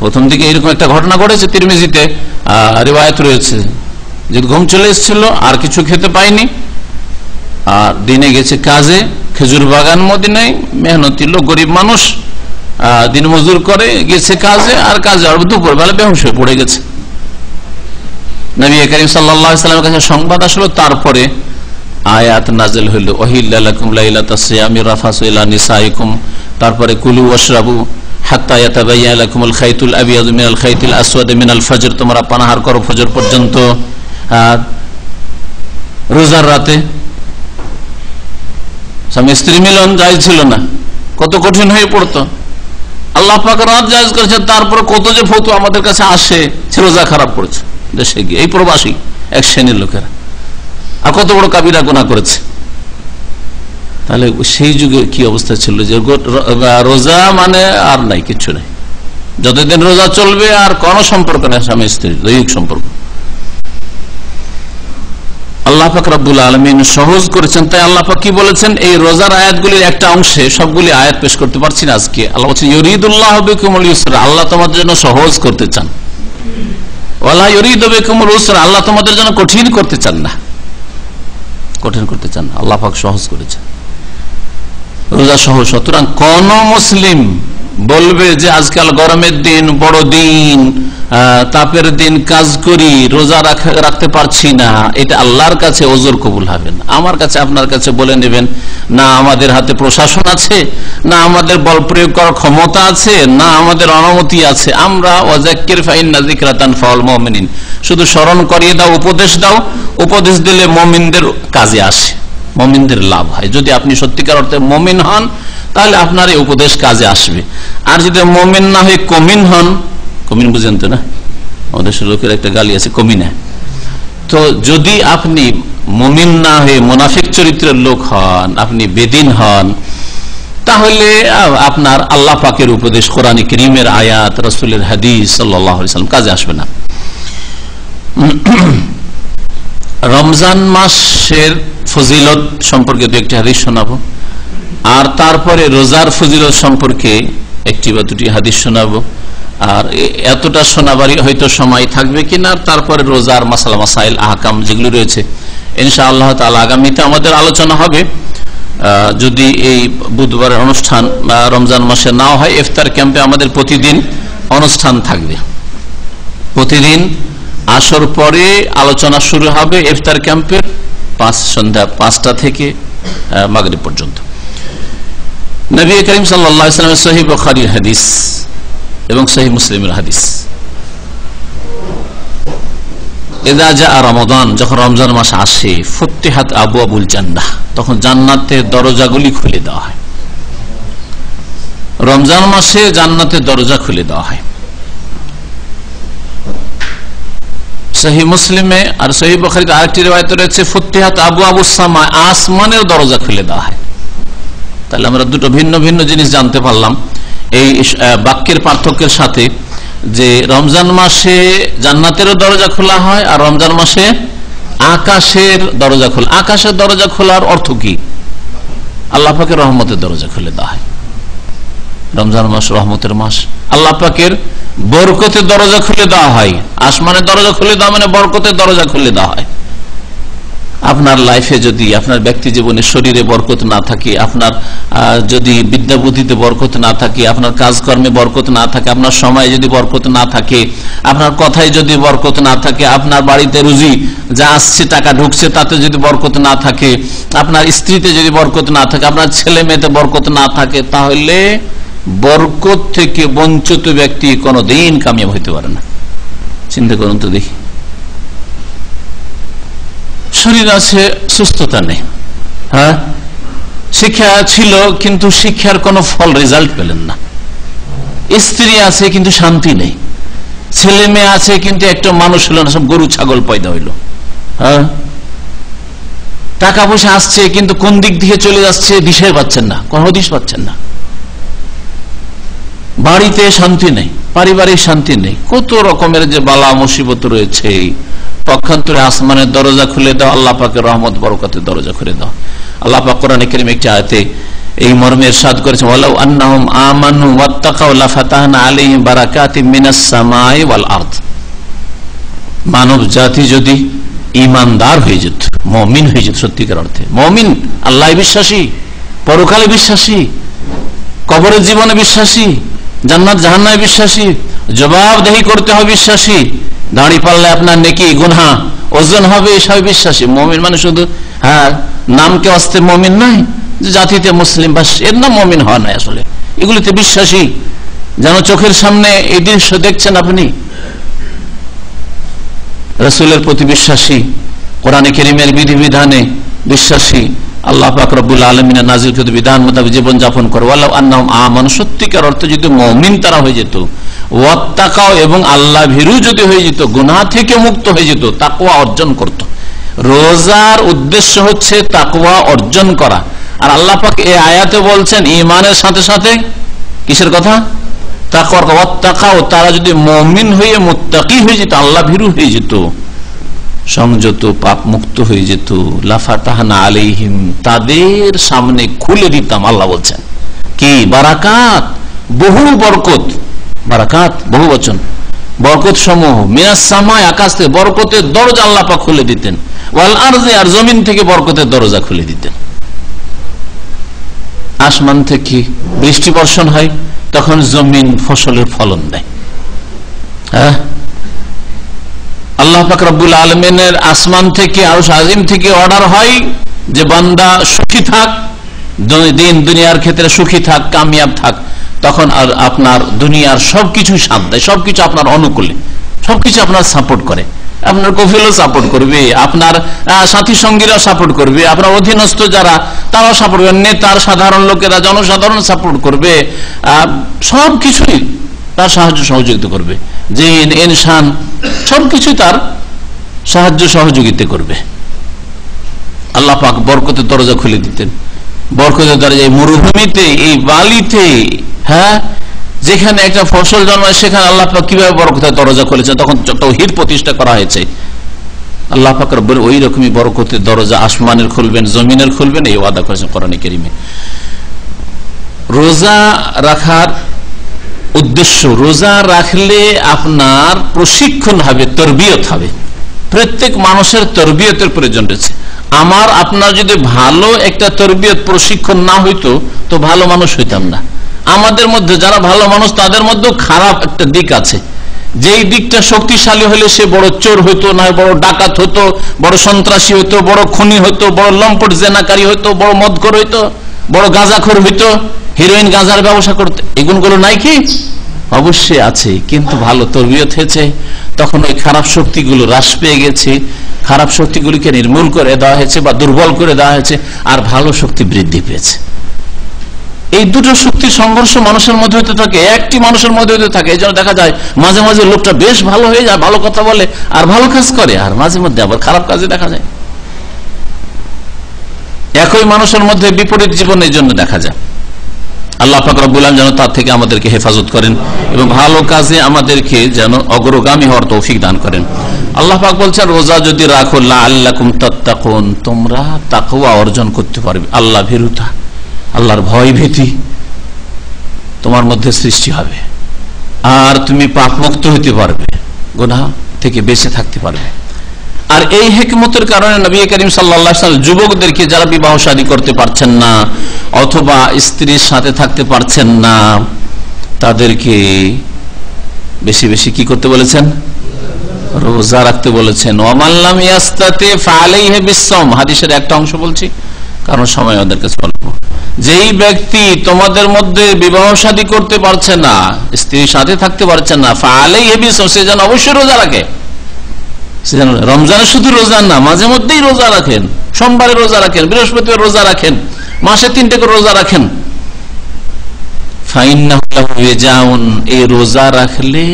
প্রথম দিকে এরকম একটা ঘটনা ঘটেছে, তিরমিজিতে রিওয়ায়াত রয়েছে যে ঘুম চলে এসেছিল, আর কিছু খেতে পায়নি, আর দিনে গেছে কাজে, খেজুর বাগান মদিনায়, মেহনতি লোক, গরিব মানুষ, দিন মজুর করে গেছে কাজে, আর কাজে আর দুপুর বেলা বেহুশ হয়ে পড়ে গেছে। নবী করিম সাল্লাল্লাহু আলাইহি সাল্লামের কাছে সংবাদ আসলো, তারপরে আয়াত নাযিল হলো, ওয়াহিল্লা লাকুম লাইলাতাস সিয়ামি রাফাসু ইলা নিসাইকুম, তারপরে কুলু ওয়াশরাবু হাত্তা ইয়াতাবায়্যানা লাকুমুল খাইতুল আবিয়াযু মিনাল খাইতিল আসওয়াদি মিনাল ফজর, তোমরা পানাহার করো ফজর পর্যন্ত। আর রোজার রাতে স্বামী স্ত্রী মিলন জায়েজ ছিল না, কত কঠিন হয়ে পড়তো। আল্লাহ পাক রাত জায়েজ করেছে, তারপরে কত যে ফতোয়া আমাদের কাছে আসে রোজা খারাপ করেছে দেশে গিয়ে, এই প্রবাসী এক শ্রেণীর লোকেরা, আর কত বড় কাবিরা গুনাহ করেছে। তাহলে সেই যুগে কি অবস্থা ছিল যে রোজা মানে আর নাই, কিচ্ছু নাই, যতদিন রোজা চলবে আর কোন সম্পর্ক নেই, স্বামী স্ত্রীর দৈহিক সম্পর্ক। আল্লাহ পাক রব্বুল আলামিন সহজ করেছেন। তাই আল্লাহ পাক কি বলেছেন, এই রোজার আয়াতগুলির একটা অংশে, সবগুলি আয়াত পেশ করতে পারছি না আজকে। আল্লাহ বলছেন ইউরিদুল্লাহু বিকুমুল ইউসরা, আল্লাহ তোমাদের জন্য সহজ করতে চান। ওয়ালা ইউরিদু বিকুমুল উসরা, আল্লাহ তোমাদের জন্য কঠিন করতে চান না, কঠিন করতে চান না, আল্লাহ পাক সহজ করেছেন। রোজা সহজ। সুতরাং কোন মুসলিম বলবে যে আজকাল গরমের দিন, বড় দিন, তাপের দিন কাজ করি, রোজা রাখতে পারছি না, এটা আল্লাহর কাছে ওজর কবুল হবে না। আমার কাছে আপনার কাছে বলে নেবেন, না আমাদের হাতে প্রশাসন আছে, না আমাদের বল প্রয়োগ করার ক্ষমতা আছে, না আমাদের অনুমতি আছে, আমরা ওয়াযাক্কির ফাইন্না যিকরা তানফাউল মুমিনিন, শুধু স্মরণ করিয়ে দাও, উপদেশ দাও, উপদেশ দিলে মুমিনদের কাজে আসে, মুমিনদের লাভ হয়। যদি আপনি সত্যিকার অর্থে মুমিন হন তাহলে আপনার এই উপদেশ কাজে আসবে। আর যদি মুমিন না হয়ে কমিন হন, কমিন বুঝেন তো না, আমাদের লোকের একটা গালি আছে কমিনা, তো যদি আপনি মুমিন না হয়ে মুনাফিক চরিত্রের লোক হন, আপনি বেদিন হন, তাহলে আপনার আল্লাহ পাকের উপদেশ, কোরআনে কারীমের আয়াত, রাসূলের হাদিস সাল্লাল্লাহু আলাইহি ওয়াসাল্লাম কাজে আসবে না। রমজান মাসের ফজিলত সম্পর্কে দু একটি হাদিস শোনাবো, আর তারপরে রোজার ফজিলত সম্পর্কে একটি বা দুটি হাদিস শোনাবো, আর এতটা শোনাবারই হয়তো সময় থাকবে কিনা, তারপরে রোজার মাসালা মাসাইল আহকাম যেগুলো রয়েছে ইনশাআল্লাহ তাআলা আগামীতে আমাদের আলোচনা হবে। যদি এই বুধবারের অনুষ্ঠান রমজান মাসে নাও হয়, ইফতার ক্যাম্পে আমাদের প্রতিদিন অনুষ্ঠান থাকবে, প্রতিদিন আসর পরে আলোচনা শুরু হবে ইফতার ক্যাম্পের, সন্ধ্যা 5টা থেকে মাগরিব পর্যন্ত। নবী করিম সাল্লাল্লাহু আলাইহি ওয়াসাল্লামের সহিহ বুখারীর হাদিস এবং সহিহ মুসলিমের হাদিস, ইযা জাআ রমাদান, যখন রমজান মাস আসে, ফুতিহাত আবওয়াবুল জান্নাহ, তখন জান্নাতের দরজাগুলি খুলে দেওয়া হয়। রমজান মাসে জান্নাতের দরজা খুলে দেওয়া হয়। সহিহ মুসলিমে আর সহিহ বুখারীতে আরেকটি riwayat রয়েছে, ফুতিহাত আবওয়াবুস সামা, আসমানের দরজা খুলে দেওয়া হয়। তাহলে আমরা দুটো ভিন্ন ভিন্ন জিনিস জানতে পারলাম এই বাক্যের পার্থক্যের সাথে, যে রমজান মাসে জান্নাতেরও দরজা খোলা হয়, আর রমজান মাসে আকাশের দরজা খোলা। আকাশের দরজা খোলার অর্থ কি? আল্লাহ পাকের রহমতের দরজা খুলে দেওয়া হয়। রমজান মাস রহমতের মাস, আল্লাহ পাকের বরকতের দরজা খুলে দেওয়া হয়। আসমানের দরজা খুলে দেওয়া মানে বরকতের দরজা খুলে দেওয়া হয়। আপনার লাইফে যদি, আপনার ব্যক্তি জীবনে শরীরে বরকত না থাকে, আপনার যদি বিদ্যা বুদ্ধিতে বরকত না থাকে, আপনার কাজকর্মে বরকত না থাকে, আপনার সময়ে যদি বরকত না থাকে, আপনার কথায় যদি বরকত না থাকে, আপনার বাড়িতে রুজি যা আসছে, টাকা ঢুকছে, তাতে যদি বরকত না থাকে, আপনার স্ত্রীতে যদি বরকত না থাকে, আপনার ছেলে মেয়েতে বরকত না থাকে, তাহলে বরকত থেকে বঞ্চিত ব্যক্তি কোনোদিন কামিয়াব হইতে পারে না। চিন্তা করুন তো দেখি, শরীর আছে, সুস্থতা নেই, হ্যাঁ, শিক্ষা ছিল কিন্তু শিক্ষার কোনো ফল, রেজাল্ট পেলেন না। স্ত্রী আছে কিন্তু শান্তি নেই, ছেলে মেয়ে আছে কিন্তু একটা মানুষ হলো না, সব গরু ছাগল পয়দা হইল। হ্যাঁ, টাকা পয়সা আসছে কিন্তু কোন দিক দিয়ে চলে যাচ্ছে দিশাই পাচ্ছেন না, কোন হদিশ পাচ্ছেন না। বাড়িতে শান্তি নেই, পারিবারিক শান্তি নেই, কত রকমের যে বালা মুসিবত রয়েছে। পক্ষান্তরে আসমানের দরজা খুলে দাও, আল্লাহ পাকের রহমত বরকতের দরজা খুলে দাও। আল্লাহ পাক কোরআনে কারীমে একটি আয়াতে এই মর্মে ইরশাদ করেছেন, ওয়ালাউ আন্নাহুম আমানু ওয়াত্তাকাউ লাফাতাহনা আলাইহিম বারাকাতিম মিনাস সামাই ওয়াল আরদ। মানব জাতি যদি ঈমানদার হয়ে যেত, মুমিন হয়ে যেত, সত্যিকার অর্থে মুমিন, আল্লাহ বিশ্বাসী, পরকালে বিশ্বাসী, কবরের জীবনে বিশ্বাসী, জান্নাত জাহান্নামে বিশ্বাসী, জবাবদেহি করতে হবে বিশ্বাসী, দাঁড়ি পাল্লে আপনার নেকি গুনাহ ওজন হবে এসব বিশ্বাসী। মুমিন মানে শুধু নামকে অস্তে মুমিন নয়, যে জাতিতে মুসলিম বাস, এর নাম মুমিন হওয়া নয়, আসলে এগুলিতে বিশ্বাসী। যেন চোখের সামনে এই দৃশ্য দেখছেন আপনি, রাসূলের প্রতি বিশ্বাসী, কোরআনে কারীমের বিধিবিধানে বিশ্বাসী, আল্লাহ পাক রব্বুল আলামিনের নাযিলকৃত বিধান মোতাবেক জীবন যাপন করে। ওয়ালাউ আন্নাহুম আমানু, সত্যিকার অর্থে যদি মুমিন তারা হয়ে যেত, ওয়াত্তাকাও, এবং আল্লাহ ভীরু যদি হয়ে যেত, গুনাহ থেকে মুক্ত হয়ে যেত, তাকওয়া অর্জন করত। রোজার উদ্দেশ্য হচ্ছে তাকওয়া অর্জন করা। আর আল্লাহ পাক এই আয়াতে বলছেন ঈমানের সাথে সাথে কিসের কথা? তাকওয়ার। ওয়াত্তাকাও, তারা যদি মুমিন হয়ে মুত্তাকি হয়ে যেত, আল্লাহ ভীরু হয়ে যেত, সংযত, পাপ মুক্ত হয়ে যেত, লাফাতাহনা আলাইহিম, তাদের সামনে খুলে দিতাম। আল্লাহ বলছেন কি? বারাকাত, বহু বরকত, বারাকাত বহু বচন, বরকত সমূহ, মিনাস সামাই, আকাশ থেকে বরকতের দরজা আল্লাহ পাক খুলে দিতেন, ওয়াল আরজি, আর জমিন থেকে বরকতের দরজা খুলে দিতেন। আসমান থেকে বৃষ্টি বর্ষণ হয়, তখন জমিন ফসলের ফলন দেয়। হ্যাঁ, আল্লাহ পাক রব্বুল আলামিনের আসমান থেকে আরশ আজিম থেকে অর্ডার হয় যে বান্দা সুখী থাক, দিন দুনিয়ার ক্ষেত্রে সুখী থাক, কামিয়াব থাক, তখন আর আপনার দুনিয়ার সবকিছু সাথ দেয়, সবকিছু আপনার অনুকূলে, সবকিছু আপনার সাপোর্ট করে। আপনার কফিলও সাপোর্ট করবে, আপনার সাথী সঙ্গীরাও সাপোর্ট করবে, আপনার অধীনস্থ যারা তারাও সাপোর্ট করবে, নেতার সাধারণ লোকেরা জনসাধারণ সাপোর্ট করবে, সবকিছুই তার সাহায্য সহযোগিতা করবে, জিন ইনসান সবকিছু তার সাহায্য সহযোগিতা করবে। আল্লাহ পাক বরকতের দরজা খুলে দিতেন, বরকতের দরজা এই মরুভূমিতে, এই বালিতে, হ্যাঁ, যেখানে একটা ফসল জন্মায় সেখানে আল্লাহ পাক কিভাবে বরকতের দরজা খুলেছে, তখন তাওহীদ প্রতিষ্ঠা করা হয়েছে। আল্লাহ পাক রব্বুল ওই রকমই বরকতের দরজা আসমানের খুলবেন, জমিনের খুলবেন, এই ওয়াদা করেছেন কোরআনে কারীমে। রোজা রাখার উদ্দেশ্য, রোজা রাখলে আপনার প্রশিক্ষণ হবে, তরবিয়ত হবে। প্রত্যেক মানুষের তরবিয়তের প্রয়োজন রয়েছে। আমার আপনার যদি ভালো একটা তরবিয়ত প্রশিক্ষণ না হইতো তো ভালো মানুষ হইতাম না। আমাদের মধ্যে যারা ভালো মানুষ তাদের মধ্যেও খারাপ একটা দিক আছে, যেই দিকটা শক্তিশালী হলে সে বড় চোর হইতো, না বড় ডাকাত হতো, বড় সন্ত্রাসী হইতো, বড় খুনি হইতো, বড় লম্পট জেনাকারী হইতো, বড় মদখোর হইতো, বড় গাঁজাখোর হইতো, হিরোইন গাঁজার ব্যবসা করতে। এগুলো নাই কি? অবশ্যই আছে, কিন্তু ভালো তরবিয়ত হয়েছে, তখন ওই খারাপ শক্তিগুলো হ্রাস পেয়ে গেছে, খারাপ শক্তিগুলিকে নির্মূল করে দেওয়া হয়েছে বা দুর্বল করে দেওয়া হয়েছে, আর ভালো শক্তি বৃদ্ধি পেয়েছে। এই দুটো শক্তির সংঘর্ষ মানুষের মধ্যে হতে থাকে, একটি মানুষের মধ্যে হতে থাকে। এই জন্য দেখা যায় মাঝে মাঝে লোকটা বেশ ভালো হয়ে যায়, ভালো কথা বলে আর ভালো কাজ করে, আর মাঝে মধ্যে আবার খারাপ কাজে দেখা যায়। একই মানুষের মধ্যে বিপরীত জীবন এই জন্য দেখা যায়। আল্লাহ পাক রব্বুল আলামিন যেন তার থেকে আমাদেরকে হেফাজত করেন এবং ভালো কাজে আমাদেরকে যেন অগ্রগামী হওয়ার তৌফিক দান করেন। আল্লাহ পাক বলছেন, রোজা যদি রাখো লাআল্লাকুম তাত্তাকুন, তোমরা তাকওয়া অর্জন করতে পারবে। আল্লাহ ভীরুতা, আল্লাহর ভয় ভীতি তোমার মধ্যে সৃষ্টি হবে, আর তুমি পাপমুক্ত হতে পারবে, গুনাহ থেকে বেঁচে থাকতে পারবে। আর এই হিকমতের কারণে নবী করিম সাল্লাল্লাহু আলাইহি ওয়াসাল্লাম যুবকদেরকে যারা বিবাহ শাদী করতে পারছেন না অথবা স্ত্রীর সাথে থাকতে পারছেন না, তাদেরকে বেশি বেশি কি করতে বলেছেন? রোজা রাখতে বলেছেন। ওয়ামান লাম ইয়াস্তাতি ফাআলাইহি বিসসাম, হাদিসের একটা অংশ বলছি কারণ সময় ওদেরকে চলবো। যেই ব্যক্তি তোমাদের মধ্যে বিবাহ শাদী করতে পারছে না, স্ত্রীর সাথে থাকতে পারছে না, ফাআলাইহি বিসসাম, সে যেন অবশ্যই রোজা রাখে। রমজানে শুধু রোজা না, মাঝে মধ্যেই রোজা রাখেন, সোমবারে রোজা রাখেন, বৃহস্পতিবার রোজা রাখেন, মাসে 3টে করে রোজা রাখেন। এই রোজা রাখলে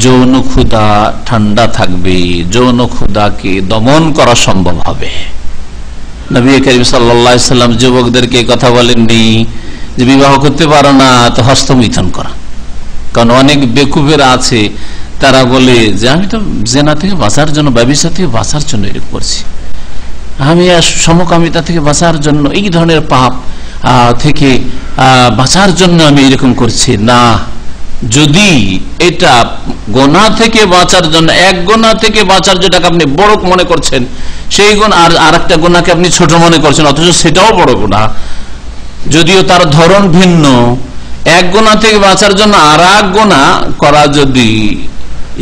যৌন ক্ষুধা ঠান্ডা থাকবে, যৌন ক্ষুধাকে দমন করা সম্ভব হবে। নবী করিম সাল্লাল্লাহু আলাইহি সাল্লাম যুবকদেরকে কথা বলেননি যে বিবাহ করতে পারো না তো হস্তমৈথুন করা। কারণ অনেক বেকুবেরা আছে, তারা বলে যে আমি তো জেনা থেকে বাঁচার জন্য, ব্যভিচার থেকে বাঁচার জন্য এরকম করছি, আমি সমকামিতা থেকে বাঁচার জন্য, এই ধরনের পাপ থেকে বাঁচার জন্য আমি এরকম করছি না। যদি এটা গোনা থেকে বাঁচার জন্য, এক গোনা থেকে বাঁচার যেটাকে আপনি বড় মনে করছেন, সেই গুণ আর একটা গোনাকে আপনি ছোট মনে করছেন, অথচ সেটাও বড় গোনা, যদিও তার ধরন ভিন্ন। এক গোনা থেকে বাঁচার জন্য আর এক গোনা করা যদি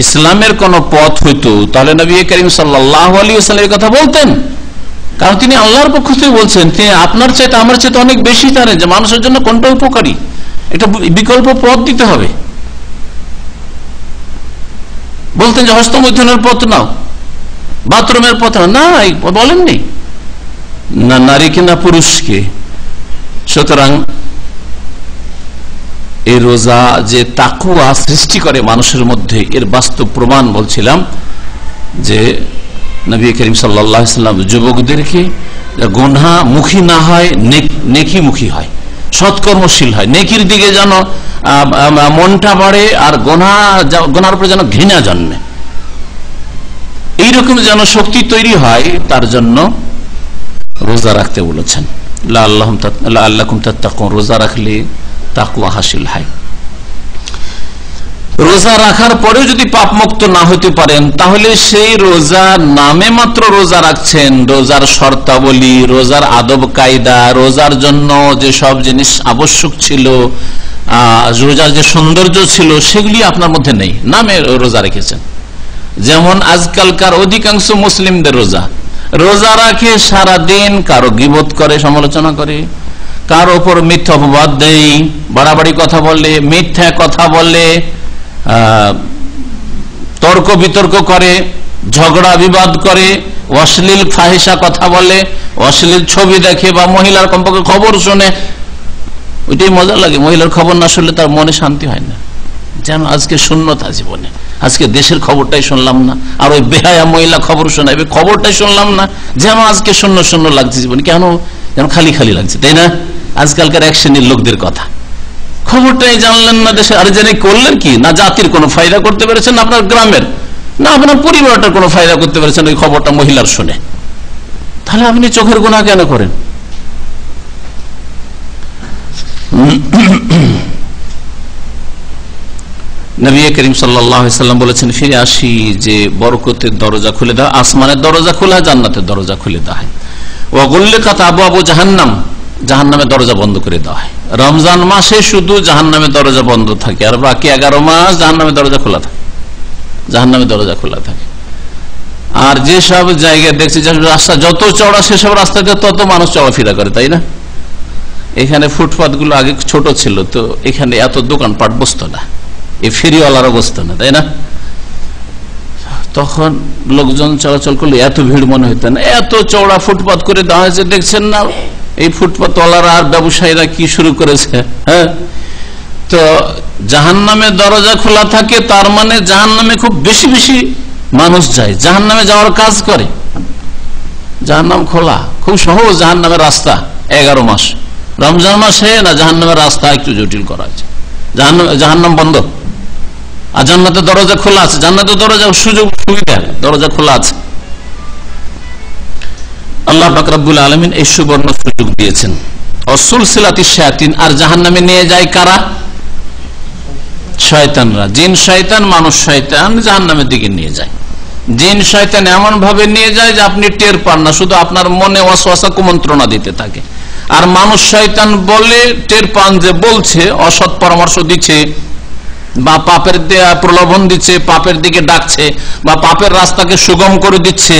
ইসলামের কোন পথ হইতো, তাহলে নবী করিম সাল্লাল্লাহু আলাইহি ওয়াসাল্লাম এই কথা বলতেন। কারণ তিনি আল্লাহর পক্ষ থেকে বলছেন, তিনি আপনার চাইতে আমার চাইতে অনেক বেশি জানেন যে মানুষের জন্য কোনটা উপকারী, একটা বিকল্প পথ দিতে হবে। বলতেন যে হস্তমৈথুনের পথ নাও, বাথরুমের পথ না, বলেননি না নারীকে না পুরুষকে। সুতরাং এই রোজা যে তাকওয়া সৃষ্টি করে মানুষের মধ্যে, এর বাস্তব প্রমাণ বলছিলাম যে নবী করিম সাল্লাল্লাহু আলাইহি ওয়াসাল্লাম যুবকদেরকে গুনাহমুখী না হয়, নেকিমুখী হয়, সৎকর্মশীল হয়, নেকির দিকে যেন মনটা বাড়ে, আর গুনার উপরে যেন ঘৃণা জন্মে, এইরকম যেন শক্তি তৈরি হয়, তার জন্য রোজা রাখতে বলেছেন। লাআল্লাকুম তাত্তাকুন, রোজা রাখলে তাকওয়া হাসিল হয়। রোজা রাখার পরেও যদি পাপ মুক্ত না হতে পারেন, তাহলে সেই রোজার নামে মাত্র রোজা রাখছেন, রোজার শর্তাবলী, রোজার আদব কায়দা, রোজার জন্য যে সব জিনিস আবশ্যক ছিল, রোজার যে সৌন্দর্য ছিল, সেগুলি আপনার মধ্যে নেই, নামে রোজা রেখেছেন। যেমন আজকালকার অধিকাংশ মুসলিমদের রোজা রাখে, সারাদিন কারো গীবত করে, সমালোচনা করে, কার ওপর মিথ্যা অপবাদ দেয়, বাড়াবাড়ি কথা বলে, মিথ্যা কথা বলে, তর্ক বিতর্ক করে, ঝগড়া বিবাদ করে, অশ্লীল ফাহিশা কথা বলে, অশ্লীল ছবি দেখে, বা মহিলার কমপক্ষে খবর শুনে। ওইটাই মজা লাগে, মহিলার খবর না শুনলে তার মনে শান্তি হয় না, যেন আজকে শূন্যতা জীবনে, আজকে দেশের খবরটাই শুনলাম না, আর ওই বেহায়া মহিলা খবর শোনাবে, খবরটাই শুনলাম না, যেন আজকে শূন্য শূন্য লাগছে জীবনে, কেন যেন খালি খালি লাগছে, তাই না? আজকালকার এক শ্রেণীর লোকদের কথা, খবরটাই জানলেন না দেশে, আর জেনে করলেন কি না? জাতির কোনো ফায়দা করতে পেরেছেন, আপনার গ্রামের না আপনার পরিবারটার কোনো ফায়দা করতে পেরেছেন ওই খবরটা মহিলার শুনে, তাহলে আপনি চোখের গুনাহ কেন করেন? নবী করিম সাল্লাল্লাহু আলাইহি ওয়াসাল্লাম বলেছেন, ফিরে আসি যে বরকতের দরজা খুলে দেওয়া, আসমানের দরজা খোলা, জান্নাতের দরজা খুলে দেওয়া হয়। ওয়া গুল্লিকাত আবওয়াবু জাহান্নাম, জাহান্নামের দরজা বন্ধ করে দেওয়া হয়। রমজান মাসে শুধু জাহান্নামের দরজা বন্ধ থাকে, আর বাকি 11 মাস জাহান্নামের দরজা খোলা থাকে, জাহান্নামের দরজা খোলা থাকে। আর যেসব জায়গায় দেখছি যে রাস্তা যত চওড়া, সেসব রাস্তাতে তত মানুষ চলাফেরা করে, তাই না? এখানে ফুটপাথ গুলো আগে ছোট ছিল, তো এখানে এত দোকানপাট বসতো না, এই ফেরিওয়ালারও বসতো না, তাই না? তখন লোকজন চলাচল করলে এত ভিড় মনে হতো না, এত চওড়া ফুটপাথ করে দেওয়া হয়েছে। দেখছেন না এই ফুটপাথওয়ালারা আর ব্যবসায়ীরা কি শুরু করেছে? হ্যাঁ, তো জাহান্নামের দরজা খোলা থাকে, তার মানে জাহান্নামে খুব বেশি বেশি মানুষ যায়, জাহান্নামে যাওয়ার কাজ করে। জাহান্নাম খোলা, খুব সহজ জাহান্নামের রাস্তা 11 মাস। রমজান মাসে না জাহান্নামের রাস্তা একটু জটিল করা আছে, জাহান্নাম বন্ধ, আর জান্নাতের দরজা খোলা আছে। জান্নাতের দরজা সুযোগ সুবিধা, দরজা খোলা আছে। আল্লাহ পাক রব্বুল আলামিন এই সুবর্ণ সুযোগ দিয়েছেন। অসুলসিলাতিশ শায়াতিন, আর জাহান্নামে নিয়ে যায় কারা? শয়তানরা, জিন শয়তান, মানুষ শয়তান জাহান্নামের দিকে নিয়ে যায়। জিন শয়তান এমন ভাবে নিয়ে যায় যে আপনি টের পান না, শুধু আপনার মনে ওয়াসওয়াসা কুমন্ত্রণা দিতে থাকে। আর মানুষ শয়তান বলে টের পান যে বলছে, অসৎ পরামর্শ দিচ্ছে, বা পাপের প্রলোভন দিচ্ছে, পাপের দিকে ডাকছে, বা পাপের রাস্তাকে সুগম করে দিচ্ছে।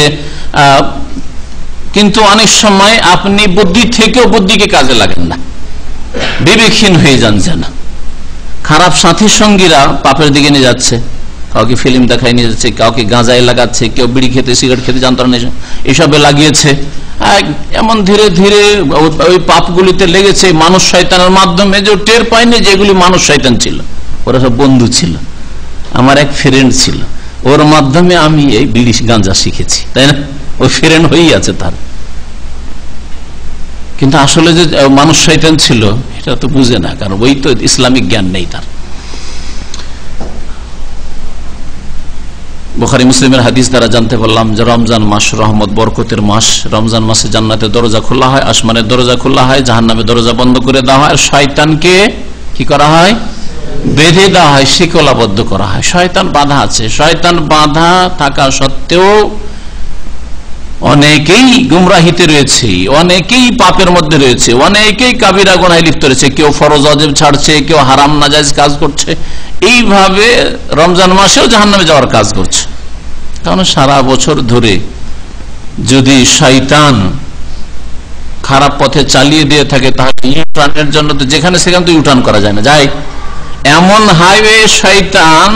কিন্তু অনেক সময় আপনি বুদ্ধি থেকেও বুদ্ধিকে কাজে লাগেন না, বিবেকহীন হয়ে যান। যেন খারাপ সাথী সঙ্গীরা পাপের দিকে নিয়ে যাচ্ছে, কাউকে ফিল্ম দেখায় নিয়ে যাচ্ছে, কাউকে গাঁজায় লাগাচ্ছে, কেউ বিড়ি খেতে, সিগারেট খেতে যন্ত্রণা এসবে লাগিয়েছে। এমন ধীরে ধীরে ওই পাপগুলিতে লেগেছে মানুষ শয়তানের মাধ্যমে, যে টের পায়নি যেগুলি মানুষ শয়তান ছিল। ওরা সব বন্ধু ছিল, আমার এক ফ্রেন্ড ছিল, ওর মাধ্যমে আমি এই বিড়ি গাঁজা শিখেছি, তাই না? ওই ফ্রেন্ড হয়েই আছে তার, কিন্তু আসলে যে মানুষ শয়তান ছিল এটা তো বুঝে না, কারণ ওই তো ইসলামিক জ্ঞান নেই তার। বুখারী মুসলিমের হাদিস দ্বারা জানতে পারলাম যে রমজান মাস রহমত বরকতের মাস। রমজান মাসে জান্নাতের দরজা খোলা হয়, আসমানের দরজা খোলা হয়, জাহান্নামের দরজা বন্ধ করে দেওয়া হয়। শয়তানকে কি করা হয়? বেঁধে দেওয়া হয়, শিকলাবদ্ধ করা হয়। শয়তান বাধা আছে, শয়তান বাধা থাকা সত্ত্বেও অনেকেই গুমরাহিতে রয়েছে, অনেকেই পাপের মধ্যে রয়েছে, অনেকেই কাবিরা গুনাহে লিপ্ত রয়েছে, কেউ ফরজ ওয়াজিব ছাড়ছে, কেউ হারাম নাজায়েজ কাজ করছে। এইভাবে রমজান মাসেও জাহান্নামে যাওয়ার কাজ করছে। কারণ সারা বছর ধরে যদি শয়তান খারাপ পথে চালিয়ে দিয়ে থাকে, তাহলে ইউটার্নের জন্য তো যেখানে সেখানে তো ইউটার্ন করা যায় না, যায় এমন হাইওয়ে শয়তান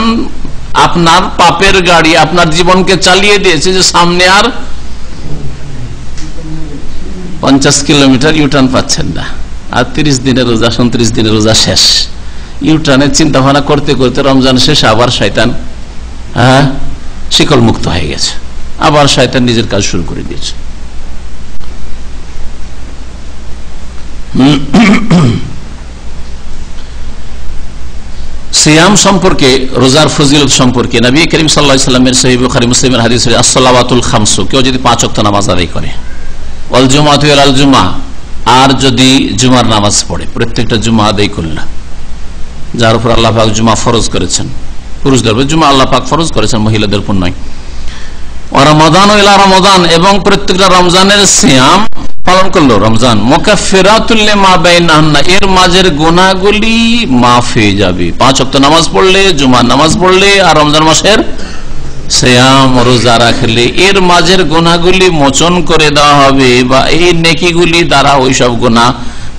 আপনার পাপের গাড়ি আপনার জীবনকে চালিয়ে দিয়েছে যে সামনে আর 50 কিলোমিটার ইউটার্ন পাচ্ছেন না। আর 30 দিনের রোজা, 29 দিনের রোজা শেষ। ইউটার্নের চিন্তা ভাবনা করতে করতে রমজান শেষ, আবার শয়তান শিকল মুক্ত হয়ে গেছে, আবার শয়তান নিজের কাজ শুরু করে দিয়েছে। সিয়াম সম্পর্কে, রোজার ফজিলত সম্পর্কে নবী করিম সাল্লাল্লাহু আলাইহি ওয়াসাল্লামের সহিহ বুখারী মুসলিমের হাদিস, as-সালাওয়াতুল খামসু, কেউ যদি 5 ওয়াক্ত নামাজ আদায় করে, ওয়াল জুমাতু ইলাল জুমা, আর যদি জুমার নামাজ পড়ে, প্রত্যেকটা জুমা আদায় করল, যার উপর আল্লাহ পাক জুমা ফরজ করেছেন, পুরুষদের উপর জুমা আল্লাহ পাক ফরজ করেছেন, মহিলাদের উপর নয়। ওয়া রমাদান ইলা রমাদান, এবং প্রত্যেকটা রমজানের সিয়াম পালন করলো, রমজান মুকাফফিরাতুল লিমা বাইনাহুন্না, এর মাঝের গুনাহগুলি মাফ হয়ে যাবে। 5 ওয়াক্ত নামাজ পড়লে, জুমার নামাজ পড়লে, আর রমজান মাসের সিয়াম রোজা রাখলে এর মাঝের গুনাহগুলি মোচন করে দেওয়া হবে বা এই নেকিগুলি দ্বারা ওইসব গুনাহ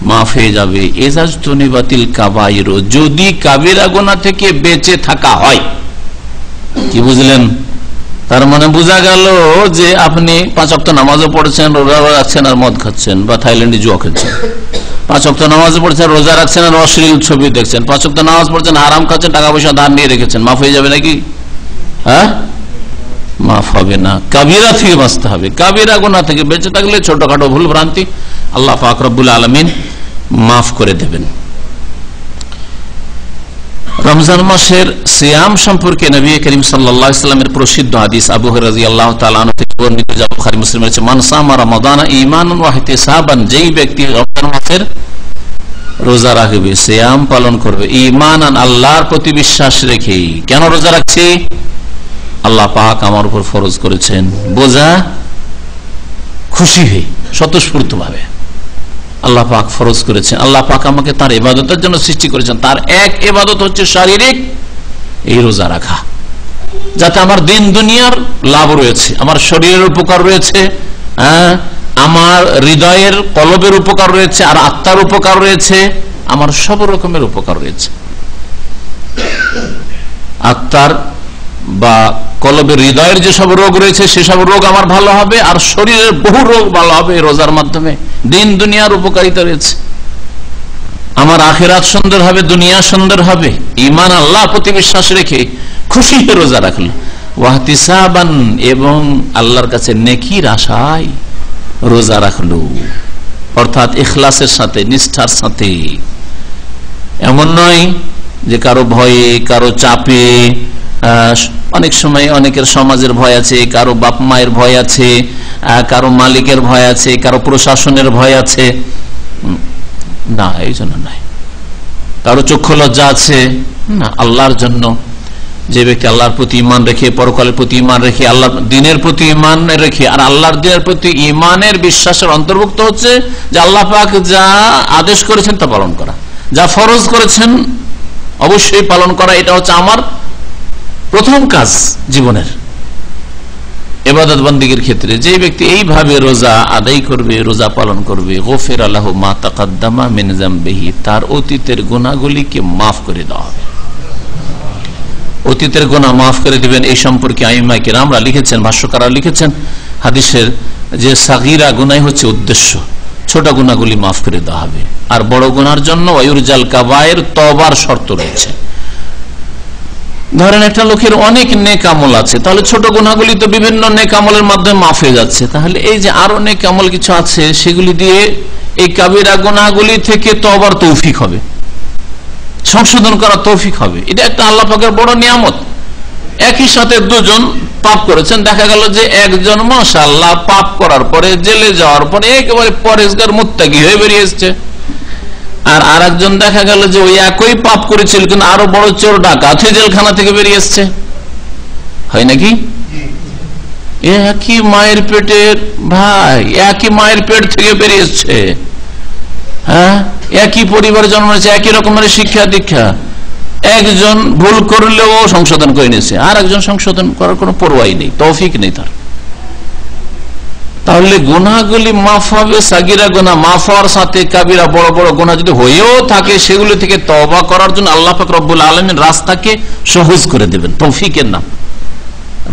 মাফ হয়ে যাবে। এজাজতুনিবাতিল কাবাইর, যদি কাবিরা গুনাহ থেকে বেঁচে থাকা হয়। কি বুঝলেন? তার মানে বোঝা গেল যে আপনি 5 ওয়াক্ত নামাজও পড়ছেন, রোজা রাখছেন আর মদ খাচ্ছেন বা থাইল্যান্ডে জুয়া খেলছেন। 5 ওয়াক্ত নামাজও পড়ছেন, রোজা রাখছেন আর অশ্লীল ছবি দেখছেন। 5 ওয়াক্ত নামাজ পড়ছেন, হারাম খাচ্ছেন, টাকা পয়সা ধার নিয়ে রেখেছেন। মাফ হয়ে যাবে নাকি? হ্যাঁ, মাফ হবে না। কাবিরা থেকে বাঁচতে হবে। কাবিরা গুনাহ থেকে বেঁচে থাকলে ছোটখাটো ভুল ভ্রান্তি আল্লাহ পাক রব্বুল আলামিন মাফ করে দেবেন। রমজান মাসের সিয়াম সম্পর্কে নবী করিম সাল্লাল্লাহু আলাইহি ওয়াসাল্লামের প্রসিদ্ধ হাদিস আবু হুরায়রা রাদিয়াল্লাহু তাআলা আনহু থেকে বর্ণিত, যা বুখারী মুসলিমে আছে, মান সামা রমাদান ঈমানান ওয়া ইহতিসাবান, যেই ব্যক্তি রমজান মাসের রোজা রাখবে, সিয়াম পালন করবে, ঈমানান, আল্লাহর প্রতি বিশ্বাস রেখে। কেন রোজা রাখছি? আল্লাহ পাক আমার উপর ফরজ করেছেন, বোঝা খুশি হয়ে স্বতঃস্ফূর্ত ভাবে আল্লাহ পাক ফরজ করেছেন। আল্লাহ পাক আমাকে তার ইবাদতের জন্য সৃষ্টি করেছেন। তার এক ইবাদত হচ্ছে শারীরিক এই রোজা রাখা, যাতে আমার দিন দুনিয়ার লাভ রয়েছে, আমার শরীরের উপকার রয়েছে, আমার হৃদয়ের কলবের উপকার রয়েছে, আর আত্মার উপকার রয়েছে, আমার সব রকমের উপকার রয়েছে। আত্মার বা কলবের হৃদয়ের যেসব রোগ রয়েছে সেসব রোগ আমার ভালো হবে, আর শরীরের বহু রোগ ভালো হবে রোজার মাধ্যমে। দিন দুনিয়ার উপকারিতা রয়েছে। আমার আখিরাত সুন্দর হবে, দুনিয়া সুন্দর হবে। ঈমান, আল্লাহর প্রতি বিশ্বাস রেখে খুশি হয়ে রোজা রাখলো। ওয়াহতিসাবান, এবং আল্লাহর কাছে নেকির আশায় রোজা রাখলো, অর্থাৎ ইখলাসের সাথে, নিষ্ঠার সাথে। এমন নয় যে কারো ভয়ে, কারো চাপে, অনেক সময় অনেকের সমাজের ভয় আছে, কারো বাপ মায়ের ভয় আছে, কারো মালিকের ভয় আছে, কারো প্রশাসনের ভয় আছে, না, এই জন্য নয়। কারো চক্ষু লজ্জা আছে, না, আল্লাহর জন্য। যে ব্যক্তি আল্লাহর প্রতি ঈমান রেখে, পরকালের প্রতি ঈমান রেখে, আল্লাহর দিনের প্রতি ঈমান রেখে, আর আল্লাহর দিনের প্রতি ঈমানের বিশ্বাসের অন্তর্ভুক্ত হচ্ছে যে আল্লাহ পাক যা আদেশ করেছেন তা পালন করা, যা ফরজ করেছেন অবশ্যই পালন করা। এটা হচ্ছে আমার প্রথম কাজ জীবনের ইবাদত বন্দেগীর ক্ষেত্রে। যে ব্যক্তি এইভাবে রোজা আদায় করবে, রোজা পালন করবে, গফির লাহু মা তাকাদ্দামা মিন যামবিহি, তার অতীতের গুনাহগুলিকে মাফ করে দেওয়া হবে। অতীতের গুনাহ মাফ করে দিবেন, এই সম্পর্কে আইম্মায়ে কিরামরা লিখেছেন, ভাষ্যকাররা লিখেছেন হাদিসের, যে সাগীরা গুনাহ হচ্ছে উদ্দেশ্য, ছোট গুনাহগুলি মাফ করে দেওয়া হবে। আর বড় গুনার জন্য ওয়ায়ুরজাল কাবায়ের, তওবার শর্ত রয়েছে। ধরেন একটা লোকের অনেক নেক আমল আছে, তাহলে ছোট গুনাহগুলি তো বিভিন্ন নেক আমলের মাধ্যমে মাফ হয়ে যাচ্ছে, তাহলে এই যে আরো নেক আমল কিছু আছে সেগুলি দিয়ে এই কাবিরা গুনাহগুলি থেকে তওবার তৌফিক হবে, সংশোধন করার তৌফিক হবে। এটা একটা আল্লাহ পাকের বড় নিয়ামত। একই সাথে দুজন পাপ করেছেন, দেখা গেল যে একজন মাশাআল্লাহ পাপ করার পরে, জেলে যাওয়ার পরে একেবারে পরেজগার মুত্তাকি হয়ে বেরিয়ে এসছে, আর আরেকজন দেখা গেল যে ওই একই পাপ করেছিল কিন্তু আরো বড় চোর ডাকাত হয়ে জেলখানা থেকে বেরিয়ে এসছে। হয় নাকি? একই মায়ের পেটের ভাই, একই মায়ের পেট থেকে বেরিয়ে এসছে, হ্যাঁ, একই পরিবারে জন্ম নিয়েছে, একই রকমের শিক্ষা দীক্ষা। একজন ভুল করলেও সংশোধন করে নিয়েছে, আর একজন সংশোধন করার কোনো পরোয়াই নেই, তৌফিক নেই তার। তাহলে গুনাহগুলি মাফ হবে, সাগীরা গুনাহ মাফ হওয়ার সাথে কাবিরা বড় বড় গুনাহ যদি হয়েও থাকে সেগুলো থেকে তওবা করার জন্য আল্লাহ পাক রব্বুল আলামিন রাস্তাকে সহজ করে দেবেন। তৌফিকের নাম,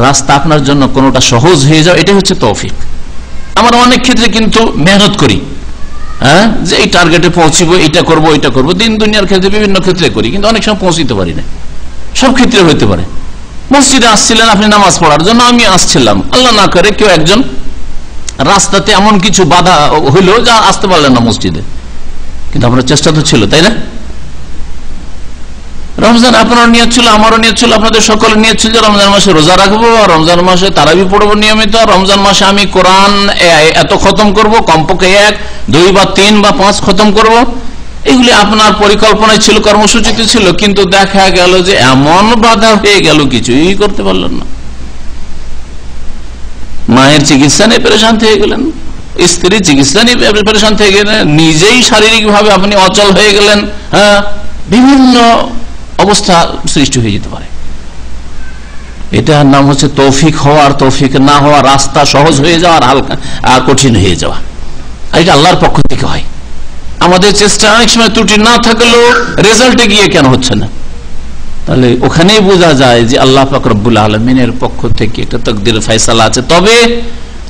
রাস্তা আপনার জন্য কোনোটা সহজ হয়ে যাও, এটাই হচ্ছে তৌফিক। আমরা অনেক ক্ষেত্রে কিন্তু মেহনত করি, হ্যাঁ, যে এই টার্গেটে পৌঁছিব, এটা করব, এটা করব, দিন দুনিয়ার ক্ষেত্রে বিভিন্ন ক্ষেত্রে করি, কিন্তু অনেক সময় পৌঁছিতে পারি না। সব ক্ষেত্রে হইতে পারে। মসজিদে আসছিলেন আপনি নামাজ পড়ার জন্য, আমি আসছিলাম, আল্লাহ না করে কেউ একজন রাস্তাতে এমন কিছু বাধা হইল যা আসতে পারলেন না মসজিদে, কিন্তু আপনার চেষ্টা তো ছিল, তাই না? রমজান আপনার নিয়ত ছিল, আমারও নিয়ত ছিল, আপনাদের সকলের নিয়ত ছিল যে রমজান মাসে রোজা রাখবো, রমজান মাসে তারাবি পড়বো নিয়মিত, রমজান মাসে আমি কোরআন এত খতম করব, কমপক্ষে 1, 2 বা 3 বা 5 খতম করব। এগুলি আপনার পরিকল্পনায় ছিল, কর্মসূচিতে ছিল, কিন্তু দেখা গেল যে এমন বাধা হয়ে গেল কিছুই করতে পারলেন না। মায়ের চিকিৎসা নিয়ে পেরেশান হয়ে গেলেন, স্ত্রীর চিকিৎসা নিয়ে পেরেশান হয়ে গেলেন, নিজেই শারীরিক ভাবে আপনি অচল হয়ে গেলেন, হ্যাঁ, বিভিন্ন অবস্থা সৃষ্টি হয়ে যেতে পারে। এটার নাম হচ্ছে তৌফিক হওয়া আর তৌফিক না হওয়া, রাস্তা সহজ হয়ে যাওয়া আর হালকা আর কঠিন হয়ে যাওয়া। এটা আল্লাহর পক্ষ থেকে হয়। আমাদের চেষ্টা অনেক সময় ত্রুটি না থাকলেও রেজাল্টে গিয়ে কেন হচ্ছে না, তাহলে ওখানেই বোঝা যায় যে আল্লাহ পাক রব্বুল আলামিনের পক্ষ থেকে একটা তাকদীরের ফয়সালা আছে। তবে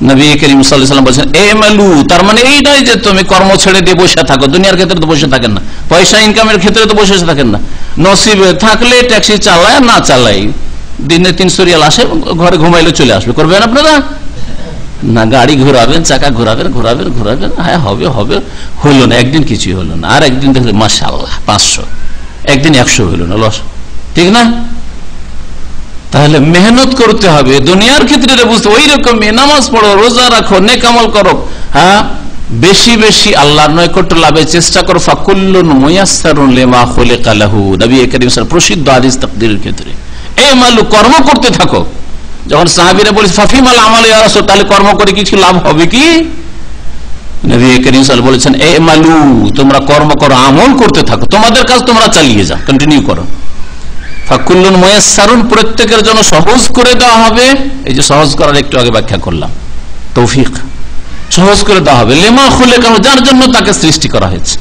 নবী করিম সাল্লাল্লাহু আলাইহি ওয়াসাল্লাম বলেছেন আমালু, তার মানে এই নয় যে তুমি কর্ম ছেড়ে দিয়ে বসে থাকো। দুনিয়ার ক্ষেত্রে তো বসে থাকেন না, পয়সা ইনকামের ক্ষেত্রে তো বসে থাকেন না। নসিবে থাকলে ট্যাক্সি চালায়, না চালাই দিনে 300 রিয়াল আসে, ঘরে ঘুমাইলে চলে আসবে, করবেন আপনারা না? গাড়ি ঘোরাবেন, চাকা ঘোরাবেন ঘোরাবেন ঘোরাবেন, হ্যাঁ হবে হবে, হইল না একদিন, কিছুই হলো না। আর একদিন দেখলে মাশাআল্লাহ 500, একদিন 100 হইল না, লস, ঠিক না? তাহলে মেহনত করতে হবে দুনিয়ার ক্ষেত্রে বুঝতে, ওই রকমই নামাজ পড়ো, রোজা রাখো, নেক আমল করো, হ্যাঁ বেশি বেশি আল্লাহর নৈকট্য লাভের চেষ্টা করো। ফাকুল্লুন মুয়াসসারুন লিমা খুলিকা লাহু, নবী করিম সাল্লাল্লাহু প্রসিদ্ধ হাদিস তাকদীরের ক্ষেত্রে। আমালু, কর্ম করতে থাকো। যখন সাহাবীরা বলে ফাফিমাল আমাল ইয়া রাসূল, তাহলে কর্ম করে কিছু লাভ হবে কি? নবী করিম সাল্লাল্লাহু বলেছেন আমালু, তোমরা কর্ম করো, আমল করতে থাকো, তোমাদের কাজ তোমরা চালিয়ে যাও, কন্টিনিউ করো। ফাকুল্লুন মুয়াসসারুন, প্রত্যেকের জন্য সহজ করে দেওয়া হবে। এই যে সহজ করার একটু আগে ব্যাখ্যা করলাম, তৌফিক সহজ করে দেওয়া হবে। লিমা খুলিকা, যার জন্য তাকে সৃষ্টি করা হয়েছে,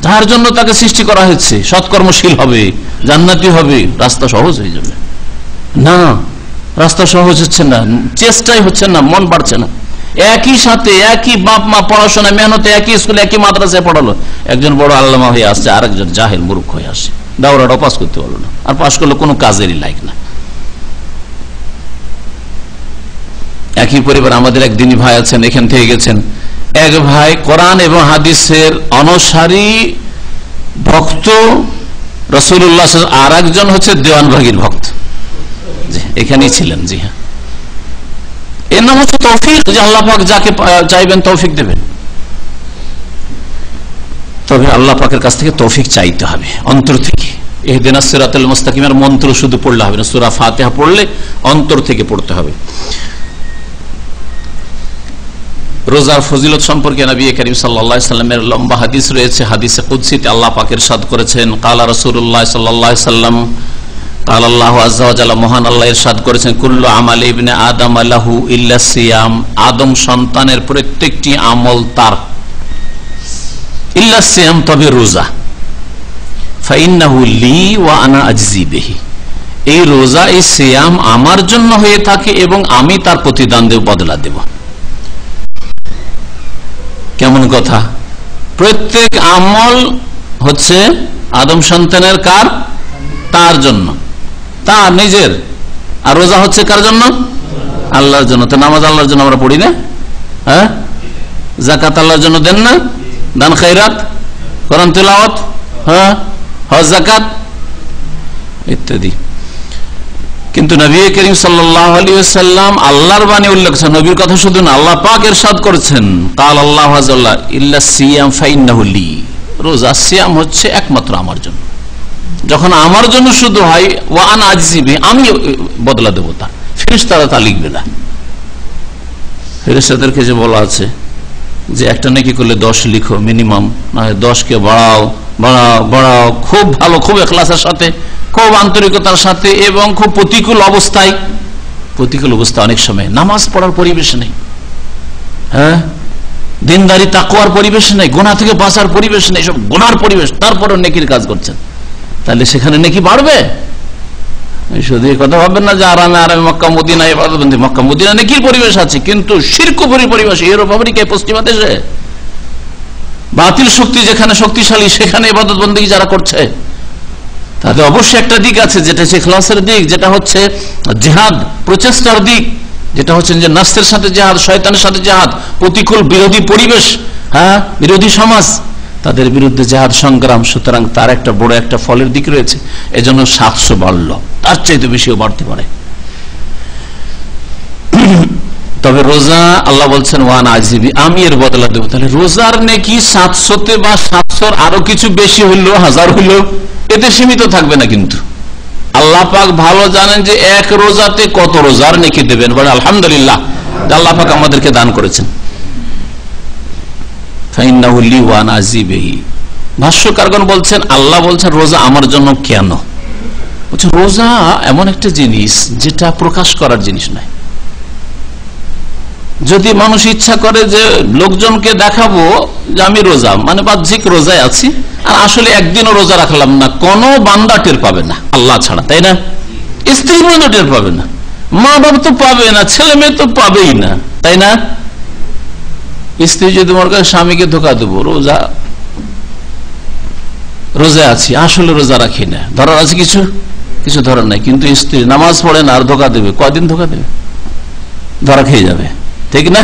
যার জন্য তাকে সৃষ্টি করা হয়েছে, সৎকর্মশীল হবে, জান্নাতি হবে, রাস্তা সহজ হয়ে যাবে। না, রাস্তা সহজ হচ্ছে না, চেষ্টাই হচ্ছে না, মন বাড়ছে না। একই সাথে একই বাপ মা পড়াশোনা মেহনতে, একই স্কুলে একই মাদ্রাসায় পড়ালো, একজন বড় আল্লামা হয়ে আসছে, আরেকজন জাহেল মূর্খ হয়ে আসে, দাওরাটাও পাস করতে পারলো না, আর পাস করলে কোনো কাজেরই লাইক না। একই পরিবার, আমাদের এক দিনী ভাই আছেন, এখান থেকে গেছেন, এক ভাই কোরআন এবং হাদিসের অনুসারী ভক্ত রাসূলুল্লাহ, আর একজন হচ্ছে দেওয়ানবাগীর ভক্ত, এখানেই ছিলেন। জি হ্যাঁ, এর নাম হচ্ছে তৌফিক, যে আল্লাহ পাক যাকে চাইবেন তৌফিক দেবেন। তবে আল্লাহ পাকের কাছ থেকে তৌফিক চাইতে হবে অন্তর থেকে। ইহদিনাস সিরাতাল মুস্তাকিমের মন্ত্র শুধু পড়লে হবে না, সূরা ফাতিহা পড়লে অন্তর থেকে পড়তে হবে। রোজার ফজিলত সম্পর্কে নবী করিম সাল্লাল্লাহু আলাইহি সাল্লামের লম্বা হাদিস রয়েছে। হাদিসে কুদসিতে আল্লাহ পাক ইরশাদ করেছেন, ক্বালা রাসূলুল্লাহ সাল্লাল্লাহু আলাইহি সাল্লাম, ক্বালা আল্লাহু আযজা ওয়া জাল্লা, মহান আল্লাহ ইরশাদ করেছেন, কুল্লু আমালি ইবনে আদম লাহু ইল্লা সিয়াম, আদম সন্তানের প্রত্যেকটি আমল তার, ইল্লা সিয়াম, তবে রোজা। ফাইন্নাহু লি ওয়া আনা আজজি বিহি, এই রোজা, এই সিয়াম আমার জন্য হয়ে থাকে এবং আমি তার প্রতিদান দেব, বদলা দেব। কেমন কথা? প্রত্যেক আমল হচ্ছে আদম সন্তানের, কার? তার জন্য, তার নিজের। আর রোজা হচ্ছে কার জন্য? আল্লাহর জন্য। তো নামাজ আল্লাহর জন্য আমরা পড়ি না? হ্যাঁ, যাকাত আল্লাহর জন্য দেন না? দান খায়রাত, কোরআন তিলাওয়াত, হ্যাঁ, হজ যাকাত ইত্যাদি। কিন্তু নবী করিম সাল্লাল্লাহু আলাইহি ওয়াসাল্লাম আল্লাহর বাণী উল্লেখ করেছেন, নবীর কথা শুধু না, আল্লাহ পাক ইরশাদ করেছেন, কাল আল্লাহু আযজা ওয়া জাল্লা ইল্লা সিয়াম ফাইন্নাহু লি, রোজা সিয়াম হচ্ছে একমাত্র আমার জন্য। যখন আমার জন্য শুধু হয়, ওয়া আনা আজজি বিহি, আমি বদলা দেব, তা ফেরেশতারা তা লিখবে না। ফেরেশতাদেরকে যে বলা আছে যে একটা নেকি করলে 10 লিখো মিনিমাম, না 10কে বাড়াও বাড়াও বাড়াও, খুব ভালো, খুব ইখলাসের সাথে, খুব আন্তরিকতার সাথে, এবং খুব প্রতিকূল অবস্থায়। প্রতিকূল অবস্থা অনেক সময় নামাজ পড়ার পরিবেশ নেই, হ্যাঁ, দিনদারি তাকওয়ার পরিবেশ নেই, গুনাহ থেকে বাঁচার পরিবেশ নেই, সব গুনার পরিবেশ, তারপরও নেকির কাজ করছেন, তাহলে সেখানে নেকি বাড়বে? শুধু এই কথা ভাববেন না যে আরামে আরামে মক্কা মদিনা ইবাদতবন্দি, মক্কা মদিনা নেকির পরিবেশ আছে, কিন্তু শিরকুফরি পরিবেশ ইউরোপ আমেরিকায় পশ্চিমা দেশে, বাতিল শক্তি যেখানে শক্তিশালী, সেখানে ইবাদত বন্দেগী যারা করছে, তাতে অবশ্যই একটা দিক আছে, যেটা হচ্ছে ইখলাসের দিক, যেটা হচ্ছে জিহাদ, প্রচেষ্টার দিক, যেটা হচ্ছে যে নাফসের সাথে জিহাদ, শয়তানের সাথে জিহাদ, প্রতিকূল বিরোধী পরিবেশ, হ্যাঁ, বিরোধী সমাজ, তাদের বিরুদ্ধে জিহাদ সংগ্রাম। সুতরাং তার একটা বড় একটা ফলের দিক রয়েছে, এজন্য 700 বাড়ল, তার চাইতে বেশিও বাড়তে পারে। তবে রোজা আল্লাহ বলছেন ওয়ান আজিবি, আমি এর বদলা দেবো। তাহলে রোজার নেকি 700-তে বা 700-র আরো কিছু বেশি হইলো, 1000 হইলো, এতে সীমিত থাকবে না। কিন্তু আল্লাহ পাক ভালো জানেন যে এক রোজাতে কত রোজার নেকি দেবেন। বলে আলহামদুলিল্লাহ, আল্লাহ পাক আমাদেরকে দান করেছেন। ফাইন্নাহু লি ওয়া আনা আজিবি, ভাষ্যকারগণ বলছেন, আল্লাহ বলছেন রোজা আমার জন্য কেন? রোজা এমন একটা জিনিস যেটা প্রকাশ করার জিনিস নয়। যদি মানুষ ইচ্ছা করে যে লোকজনকে দেখাবো যে আমি রোজা, মানে বাহ্যিক রোজায় আছি, আর আসলে একদিনও রোজা রাখলাম না, কোনো বান্দা টের পাবে না আল্লাহ ছাড়া, তাই না? স্ত্রী বন্ধু টের পাবে না, মা বাবা তো পাবে না, ছেলে মেয়ে তো পাবেই না, তাই না? স্ত্রী যদি তোমার কাছে স্বামীকে ধোকা দেবো রোজা আছি, আসলে রোজা রাখি না, ধরার আছে কিছু কিছু ধরার নাই, কিন্তু স্ত্রী নামাজ পড়ে না আর ধোকা দেবে, কয়দিন ধোকা দেবে? ধরা খেয়ে যাবে, ঠিক না?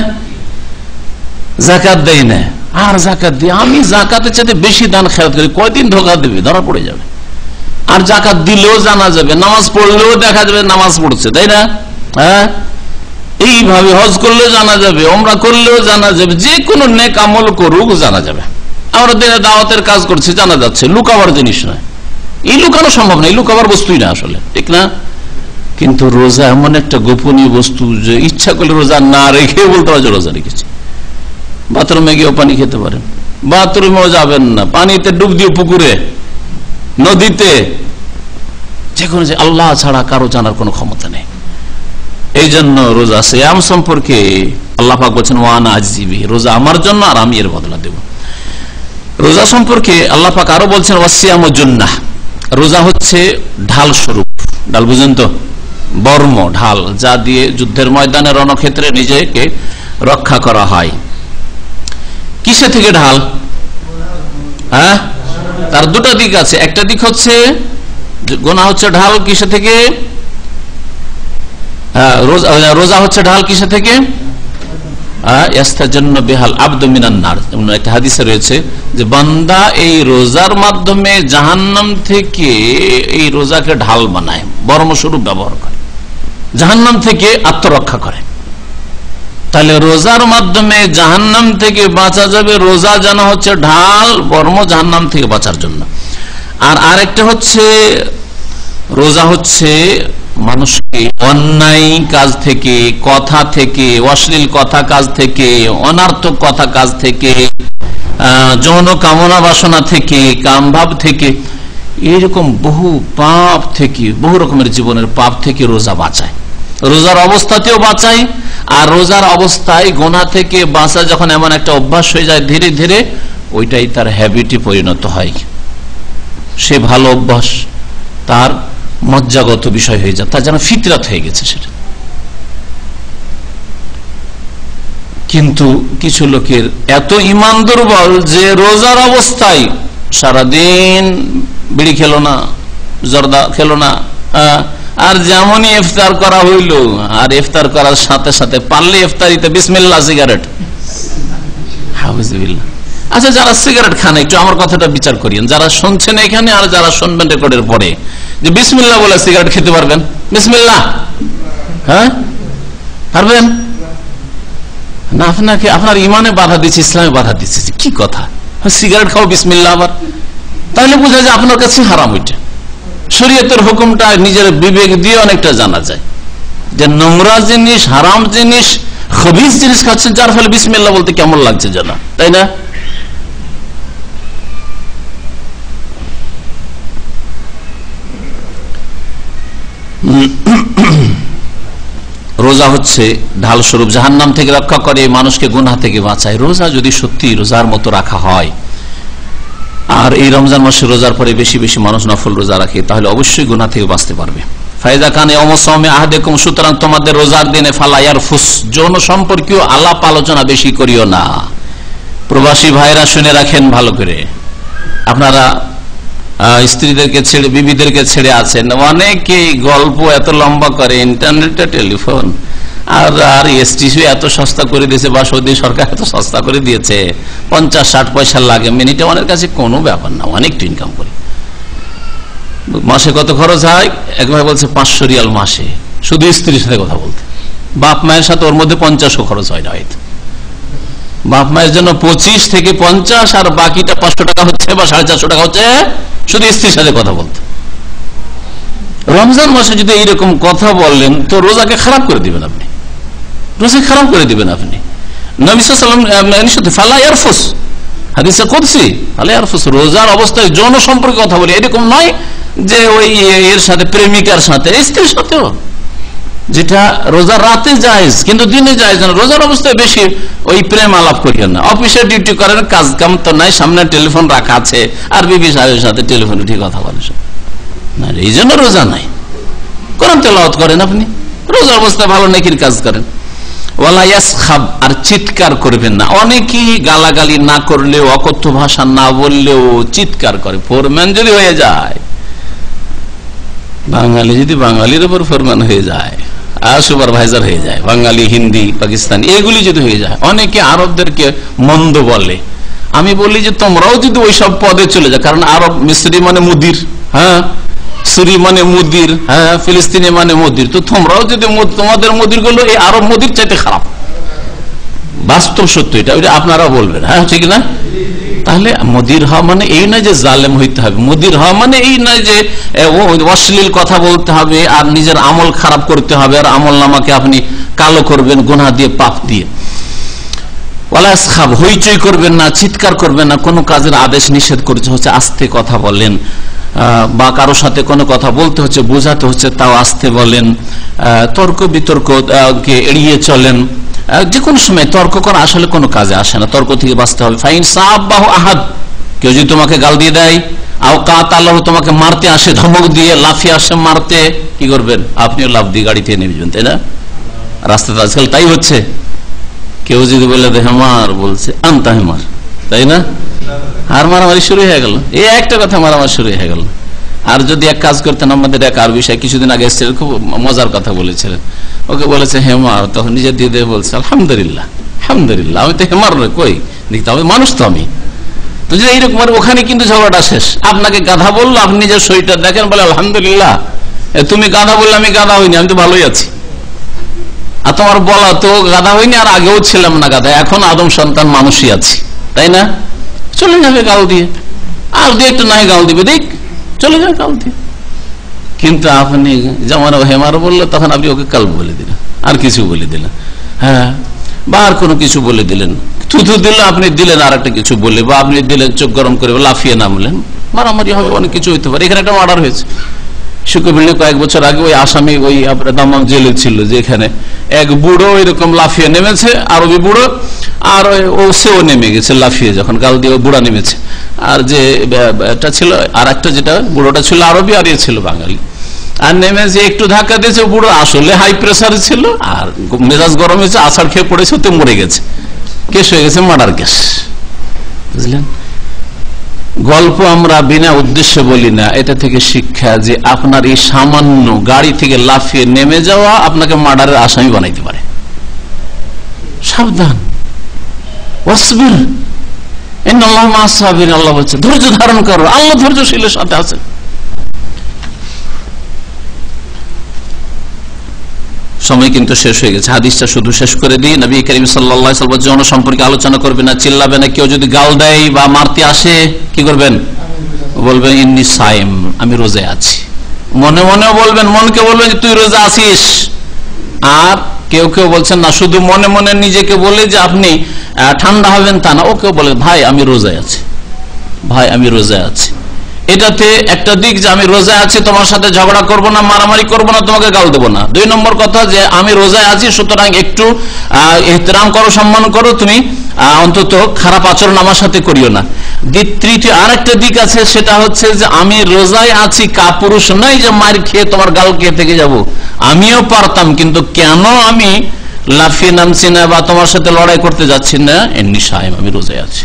জাকাত দেয় না আর জাকাত দিয়ে আমি জাকাতের চাইতে বেশি দান খেয়াল করি, কয়দিন ধোকা দেবে? ধরা পড়ে যাবে। আর জাকাত দিলেও জানা যাবে, নামাজ পড়লেও দেখা যাবে নামাজ পড়ছে, তাই না? হ্যাঁ, এইভাবে হজ করলেও জানা যাবে, ওমরা করলেও জানা যাবে, যে কোনো নেক আমল করুক জানা যাবে। আমরা দিনে দাওয়াতের কাজ করছি, জানা যাচ্ছে, লুকাবার জিনিস নয়, এই লুকানো সম্ভব না, এই লুকাবার বস্তুই না আসলে, ঠিক না? কিন্তু রোজা এমন একটা গোপনীয় বস্তু যে ইচ্ছা করলে রোজা না রেখে বলতে পারছে রোজা রেখেছি। বাথরুমে গিয়েও পানি খেতে পারেন, বাথরুমেও যাবেন না, পানিতে ডুব দিয়ে পুকুরে, নদীতে, যে কোনো, যে আল্লাহ ছাড়া কারো জানার কোনো ক্ষমতা নেই। এই জন্য রোজা সিয়াম সম্পর্কে আল্লাহ পাক বলছেন ওয়ানা আজিবি, রোজা আমার জন্য আর আমি এর বদলা দেব। রোজা সম্পর্কে আল্লাহ পাক আরো বলছেন ওয়াসিয়ামু জুন্নাহ, রোজা হচ্ছে ঢাল স্বরূপ। ঢাল বুঝেন তো? বর্ম, ঢাল, যা দিয়ে যুদ্ধের ময়দানে রণক্ষেত্রে নিজেকে রক্ষা করা হয়। কিসে থেকে ঢাল? হ্যাঁ, তার দুটো দিক আছে। একটা দিক হচ্ছে গুনাহ হচ্ছে ঢাল কিসে থেকে? রোজা হচ্ছে ঢাল কিসে থেকে? একটা হাদিসে রয়েছে যে বান্দা এই রোজার মাধ্যমে জাহান্নাম থেকে এই রোজাকে ঢাল বানায়, বর্মস্বরূপ ব্যবহার করে, জাহান্নাম থেকে আত্মরক্ষা করে। তাহলে রোজার মাধ্যমে জাহান্নাম থেকে বাঁচা যাবে, রোজা যেন হচ্ছে ঢাল, বর্ম, জাহান্নাম থেকে বাঁচার জন্য। আর আরেকটা হচ্ছে রোজা হচ্ছে মানুষকে অন্যায় কাজ থেকে, কথা থেকে, অশ্লীল কথা কাজ থেকে, অনার্থক কথা কাজ থেকে, যৌন কামনা বাসনা থেকে, কামভাব থেকে, এইরকম বহু পাপ থেকে, বহু রকমের জীবনের পাপ থেকে রোজা বাঁচায়। রোজার অবস্থাতেও বাঁচায়, আর রোজার অবস্থায় গোনা থেকে বাঁচা যখন এমন একটা অভ্যাস হয়ে যায়, ধীরে ধীরে ওইটাই তার হ্যাবিটে পরিণত হয়, সে ভালো অভ্যাস, তার মজ্জাগত বিষয় হয়ে যায়, তার যেন ফিতরাত হয়ে গেছে সেটা। কিন্তু কিছু লোকের এত ঈমান দুর্বল যে রোজার অবস্থায় সারাদিন বিড়ি খেলো না, জর্দা খেলো না, আর যেমনই ইফতার করা হইল, আর ইফতার করার সাথে সাথে পারলে ইফতারিতে বিসমিল্লাহ সিগারেট। আচ্ছা, যারা সিগারেট খান একটু আমার কথাটা বিচার করিয়েন, যারা শুনছেন এখানে আর যারা শুনবেন রেকর্ডের পরে, যে বিসমিল্লাহ বলে সিগারেট খেতে পারবেন? বিসমিল্লাহ, হ্যাঁ পারবেন না? আপনাকে আপনার ইমানে বাধা দিচ্ছে, ইসলামে বাধা দিচ্ছে, কি কথা? সিগারেট খাও বিসমিল্লাহ আবার, তাহলে বোঝা যায় আপনার কাছে হারাম। ওইটা শরীয়তের হুকুমটা নিজের বিবেক দিয়ে অনেকটা জানা যায় যে নোংরা জিনিস, হারাম জিনিস, খবিস জিনিস খাচ্ছেন, যার ফলে বিসমিল্লাহ বলতে কেমন লাগছে যেন, তাই না? রোজা হচ্ছে ঢাল স্বরূপ, জাহান্নাম থেকে রক্ষা করে, মানুষকে গুনাহ থেকে বাঁচায়। রোজা যদি সত্যি রোজার মতো রাখা হয়, আর এই রমজান মাসে রোজার পরে বেশি বেশি মানুষ নফল রোজা রাখে, তাহলে অবশ্যই গুনাহ থেকে বাঁচতে পারবে। ফায়দা কানে অমসমে আহাদেকুম, সুতরাং তোমাদের রোজার দিনে ফালা ইয়ারফুস, যৌন সম্পর্কীয় আলাপ আলোচনা বেশি করিও না। প্রবাসী ভাইরা শুনে রাখেন ভালো করে, আপনারা স্ত্রীদেরকে ছেড়ে, বিবিদেরকে ছেড়ে আছেন, অনেকেই গল্প এত লম্বা করে, ইন্টারনেটে, টেলিফোন, আর এসটিসি এত সস্তা করে দিয়েছে, বা সৌদি সরকার এত সস্তা করে দিয়েছে, 50-60 পয়সা লাগে মিনিটে, অনেক কাছে কোনো ব্যাপার না, অনেকটা ইনকাম করে। মাসে কত খরচ হয়? এক ভাই বলছে 500 রিয়াল মাসে, শুধু স্ত্রীর সাথে কথা বলতে। বাপ মায়ের সাথে ওর মধ্যে 50 খরচ হয় না, হয়তো বাপ মায়ের জন্য 25 থেকে 50, আর বাকিটা 500 টাকা হচ্ছে বা 450 টাকা হচ্ছে শুধু স্ত্রীর সাথে কথা বলতে। রমজান মাসে যদি এইরকম কথা বললেন তো রোজাকে খারাপ করে দিবেন আপনি, রোজা খারাপ করে দিবেন আপনি। নবী সাল্লাল্লাহু আলাইহি ওয়াসাল্লাম ফালা ইয়ারফুস, হাদিসে কুদসি, রোজার অবস্থায় যৌন সম্পর্কে কথা বলি, এরকম নয় যে ওই এর সাথে, প্রেমিকার সাথে, স্ত্রীর সাথেও, যেটা রোজার রাতে জায়েজ কিন্তু দিনে জায়েজ না। রোজার অবস্থায় বেশি ওই প্রেম আলাপ করিয়েন না। অফিসে ডিউটি করেন, কাজ কাম তো নাই, সামনে টেলিফোন রাখা আছে, আর বিবি সাহেবের সাথে টেলিফোনে ঠিক কথা বলে না, এই জন্য রোজা নাই। কোরআন তেলাওয়াত করেন আপনি, রোজার অবস্থায় ভালো নেকির কাজ করেন। ওয়ালা ইয়াসখাব, আর চিৎকার করবেন না। অনেকেই গালাগালি না করলেও, অকথ্য ভাষা না বললেও চিৎকার করে। ফোরম্যান যদি হয়ে যায়, বাঙালি যদি বাঙালির উপর ফোরম্যান হয়ে যায়, আর সুপারভাইজার হয়ে যায়, বাঙালি, হিন্দি, পাকিস্তানি এগুলি যদি হয়ে যায়, অনেকে আরবদেরকে মন্দ বলে। আমি বলি যে তোমরাও যদি ওই সব পদে চলে যাও, কারণ আরব, মিসরি মানে মুদির, হ্যাঁ, সুরি মানে মুদির, হ্যাঁ, ফিলিস্তিনি মানে মুদির, তো তোমরাও যদি তোমাদের মুদির গুলো এই আরব মুদির চাইতে খারাপ, বাস্তব সত্য এটা, আপনারা বলবেন, হ্যাঁ ঠিক না? তাহলে মুদির হওয়া মানে এই নয় যে জালেম হইতে হবে, মুদির হওয়া মানে এই নয় যে অশ্লীল কথা বলতে হবে আর নিজের আমল খারাপ করতে হবে, আর আমল নামাকে আপনি কালো করবেন গুনাহ দিয়ে, পাপ দিয়ে। হইচই করবেন না, চিৎকার করবেন না, কোনো কাজের আদেশ নিষেধ করছে হচ্ছে আস্তে কথা বলেন, বা কারোর সাথে কোনো কথা বলতে হচ্ছে, বোঝাতে হচ্ছে, তাও আস্তে বলেন। তর্ক বিতর্ককে এড়িয়ে চলেন। যে কোনো সময় তর্ক করা আসলে কোনো কাজে আসে না, তর্ক থেকে বাঁচতে হবে। ফাইন সাব্বাহু আহাদ, কেউ যদি তোমাকে গাল দিয়ে দেয়, আও কাতালাহু, তোমাকে মারতে আসে, ধমক দিয়ে লাফিয়ে আসে মারতে, কি করবেন? আপনিও লাফ দিয়ে গাড়ি থেকে নেমে যাবেন, তাই না? রাস্তাতে আজকাল তাই হচ্ছে। কেউ যদি বলে হেমার, বলছে আনতা হেমার, তাই না? আর মারামারি শুরু হয়ে গেল, এই একটা কথা মারামারি শুরু হয়ে গেল। আর যদি এক কাজ করতেন, আমাদের এক আর বিষয় কিছুদিন আগে এসেছিলেন, খুব মজার কথা বলেছিলেন, ওকে বলেছে হেমার, তখন নিজের দিয়ে দিয়ে বলছে আলহামদুলিল্লাহ, আলহামদুলিল্লাহ, আমি তো হেমার নয়, কই দেখতে হবে, মানুষ তো আমি তো। যদি এইরকম, ওখানে কিন্তু ঝগড়াটা শেষ। আপনাকে গাধা বললো, আপনি নিজের শরীরটা দেখেন, বলে আলহামদুলিল্লাহ, তুমি গাধা বললে আমি গাধা হইনি, আমি তো ভালোই আছি। আর তোমার বলা তো গাধা হয়নি, আর আগেও ছিলাম না গাধা, এখন আদম সন্তান মানুষই আছি, তাই না? চলে যাবে গাল দিয়ে, আর দিয়ে একটু নাই গাল দিবে, দেখ চলে যাবে গাল দিয়ে। কিন্তু আপনি যেমন হেমারও বললো, তখন আপনি ওকে কাল বলে দিলেন, আর কিছু বলে দিলেন, হ্যাঁ, বা আর কোনো কিছু বলে দিলেন, থুথু দিল, আপনি দিলেন আর একটা কিছু বলে, বা আপনি দিলেন চোখ গরম করে, লাফিয়ে নামলেন, মারামারি হবে, অনেক কিছু হইতে পারে। এখানে একটা মার্ডার হয়েছে শুক্রবিল্লি কয়েক বছর আগে, ওই আসামি ওই দামাম জেলে ছিল, যেখানে এক বুড়ো এরকম লাফিয়ে নেমেছে, আরবি বুড়ো, আর সেও নেমে গেছে লাফিয়ে, যখন গাল দিয়ে বুড়া নেমেছে। আর যে এটা ছিল, আর একটা যেটা বুড়োটা ছিল আরবি, আর এ ছিল বাঙালি, আর নেমে যে একটু ধাক্কা দিয়েছে, বুড়ো আসলে হাই প্রেসার ছিল, আর মেজাজ গরম হয়েছে, আছাড় খেয়ে পড়েছে, তো মরে গেছে, কেস হয়ে গেছে, মার্ডার কেস, বুঝলেন? গল্প আমরা বিনা উদ্দেশ্যে বলি না, এটা থেকে শিক্ষা যে আপনার এই সামান্য গাড়ি থেকে লাফিয়ে নেমে যাওয়া আপনাকে মার্ডারের আসামি বানাইতে পারে। সাবধান, ওয়াসবির ইন্নাল্লাহা মা'আস সাবিরিন, আল্লাহ বলছে ধৈর্য ধারণ করো, আল্লাহ ধৈর্যশীলের সাথে আছেন। সময় কিন্তু শেষ হয়ে গেছে, হাদিসটা শুধু শেষ করে দিই। নবী করিম সাল্লাল্লাহু আলাইহি ওয়াসাল্লাম যৌন সম্পর্কে আলোচনা করবেন না, চিল্লাবে না। কেউ যদি গাল দেয় বা মারতে আসে, কি করবেন? বলবেন ইন্নী সাইম, আমি রোজায় আছি। মনে মনে বলবেন, মনকে বলবেন যে তুই রোজা আছিস। আর কেউ কেউ বলছেন না, শুধু মনে মনে নিজেকে বলে যে আপনি ঠান্ডা হবেন তা না, ও কেউ বলে ভাই আমি রোজায় আছি, ভাই আমি রোজায় আছি। এটাতে একটা দিক যে আমি রোজায় আছি, তোমার সাথে ঝগড়া করব না, মারামারি করব না, তোমাকে গাল দেবো না। দুই নম্বর কথা যে আমি রোজায় আছি, সুতরাং একটু ইহতিরাম করো, সম্মান করো, তুমি অন্তত খারাপ আচরণ আমার সাথে করিও না। তৃতীয় আর একটা দিক আছে, সেটা হচ্ছে যে আমি রোজায় আছি, কাপুরুষ নাই যে মার খেয়ে তোমার গাল খেয়ে থেকে যাব। আমিও পারতাম, কিন্তু কেন আমি লাফিয়ে নামছি না বা তোমার সাথে লড়াই করতে যাচ্ছি না? এমনি সাহেব আমি রোজায় আছি,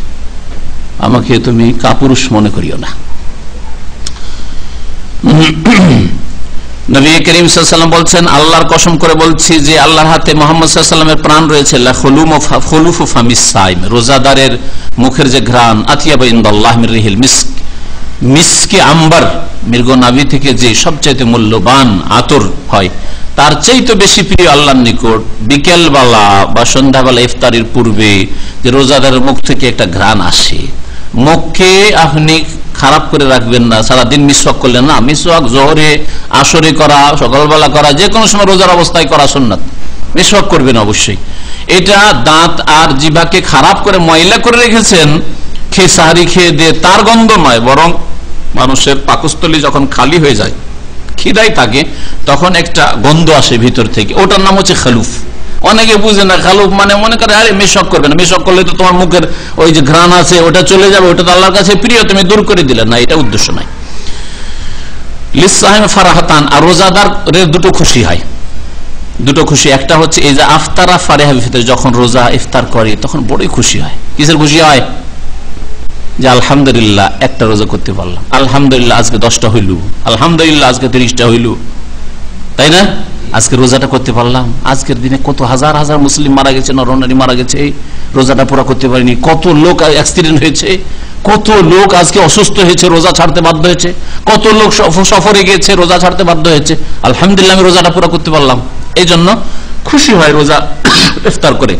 আমাকে তুমি কাপুরুষ মনে করিও না। নবী করিম সাল্লাল্লাহু আলাইহি ওয়াসাল্লাম বলছেন, আল্লাহর কসম করে বলছি যে আল্লাহর হাতে মুহাম্মদ সাল্লাল্লাহু আলাইহি ওয়াসাল্লামের প্রাণ রয়েছে, লা খুলুফু ফামিস সাইম, রোজাদারের মুখের যে ঘ্রাণ, আতিয়াবা ইনদাল্লাহি মির রিহিল মিস্ক, মিসকে আম্বার, মৃগ নাভি থেকে যে সবচাইতে মূল্যবান আতর হয়, তার চাইতে বেশি প্রিয় আল্লাহর নিকট বিকেল বেলা বা সন্ধ্যাবেলা ইফতারির পূর্বে যে রোজাদারের মুখ থেকে একটা ঘ্রাণ আসে। মুখকে আপনি খারাপ করে রাখবেন না, সারাদিন মিসওয়াক করলেন না। মিসওয়াক জোহরে, আসরে করা, সকালবেলা করা, যে কোনো সময় রোজার অবস্থায় করা সুন্নাত। মিসওয়াক করবেন অবশ্যই। এটা দাঁত আর জিহ্বাকে খারাপ করে ময়লা করে রেখেছেন, খেয়ে সাহারি খেয়ে দিয়ে তার গন্ধ নয়, বরং মানুষের পাকস্থলী যখন খালি হয়ে যায়, খিদাই থাকে, তখন একটা গন্ধ আসে ভিতর থেকে, ওটার নাম হচ্ছে খালুফ। অনেকে বুঝে না খালুফ মানে মনে করে আরে মেশক করবে না, মেশক করলে তো তোমার মুখের ওই যে ঘ্রাণ আছে ওটা চলে যাবে, ওটা তো আল্লাহর কাছে প্রিয়, তুমি দূর করে দিলে না, এটা উদ্দেশ্য নাই। লিসাহিম ফারাহাতান, আর রোজাদারের দুটো খুশি হয়, দুটো খুশি। একটা হচ্ছে এই যে আফতারা ফারেহা বিফিতর, যখন রোজা ইফতার করে তখন বড়ই খুশি হয়। কিসের খুশি হয়? যে আলহামদুলিল্লাহ একটা রোজা করতে পারলাম, আলহামদুলিল্লাহ আজকে 10টা হইল, আলহামদুলিল্লাহ আজকে 30টা হইল, তাই না? আজকে রোজাটা করতে পারলাম। আজকের দিনে কত হাজার হাজার মুসলিম মারা গেছে, নরনারী মারা গেছে, রোজাটা পুরো করতে পারিনি। কত লোক অ্যাক্সিডেন্ট হয়েছে, কত লোক আজকে অসুস্থ হয়েছে, রোজা ছাড়তে বাধ্য হয়েছে, কত লোক সফরে গেছে, রোজা ছাড়তে বাধ্য হয়েছে। আলহামদুলিল্লাহ আমি রোজাটা পুরো করতে পারলাম, এই জন্য খুশি হয় রোজা ইফতার করে।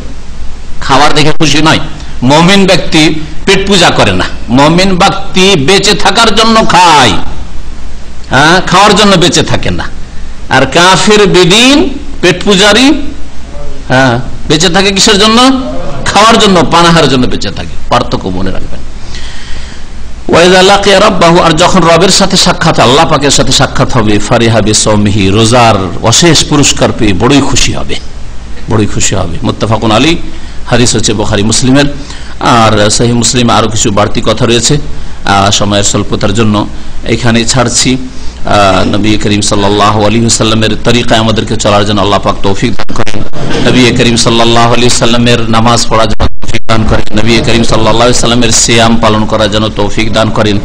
খাবার দেখে খুশি নয়। মুমিন ব্যক্তি পেট পূজা করে না, মুমিন ব্যক্তি বেঁচে থাকার জন্য খায়, হ্যাঁ, খাওয়ার জন্য বেঁচে থাকে না। আর কাফির বেদিন পেট পূজারি, হ্যাঁ, বেঁচে থাকে কিসের জন্য? খাওয়ার জন্য, পানাহার জন্য বেঁচে থাকে। পার্থক্য মনে রাখবেন। আর যখন রবের সাথে সাক্ষাৎ, আল্লাহ পাকের সাথে সাক্ষাৎ হবে, ফারিহা বিসওমিহি, রোজার অশেষ পুরস্কার পেয়ে বড়ই খুশি হবে, বড়ই খুশি হবে। মুত্তাফাকুন আলী, হাদিস হচ্ছে বুখারী মুসলিমের। আর সহিহ মুসলিমে আরো কিছু বাড়তি কথা রয়েছে, সময়ের স্বল্পতার জন্য এখানে ছাড়ছি। নবী করিম সাল্লাল্লাহু আলাইহি ওয়াসাল্লামের তরিকায় আমাদেরকে চলার জন্য আল্লাহ পাক তৌফিক দান করেন। নবী করিম সাল্লাল্লাহু আলাইহি ওয়াসাল্লামের নামাজ পড়ার জন্য তৌফিক দান করেন। নবী করিম সাল্লাল্লাহু আলাইহি ওয়াসাল্লামের সিয়াম পালন করার জন্য তৌফিক দান করেন।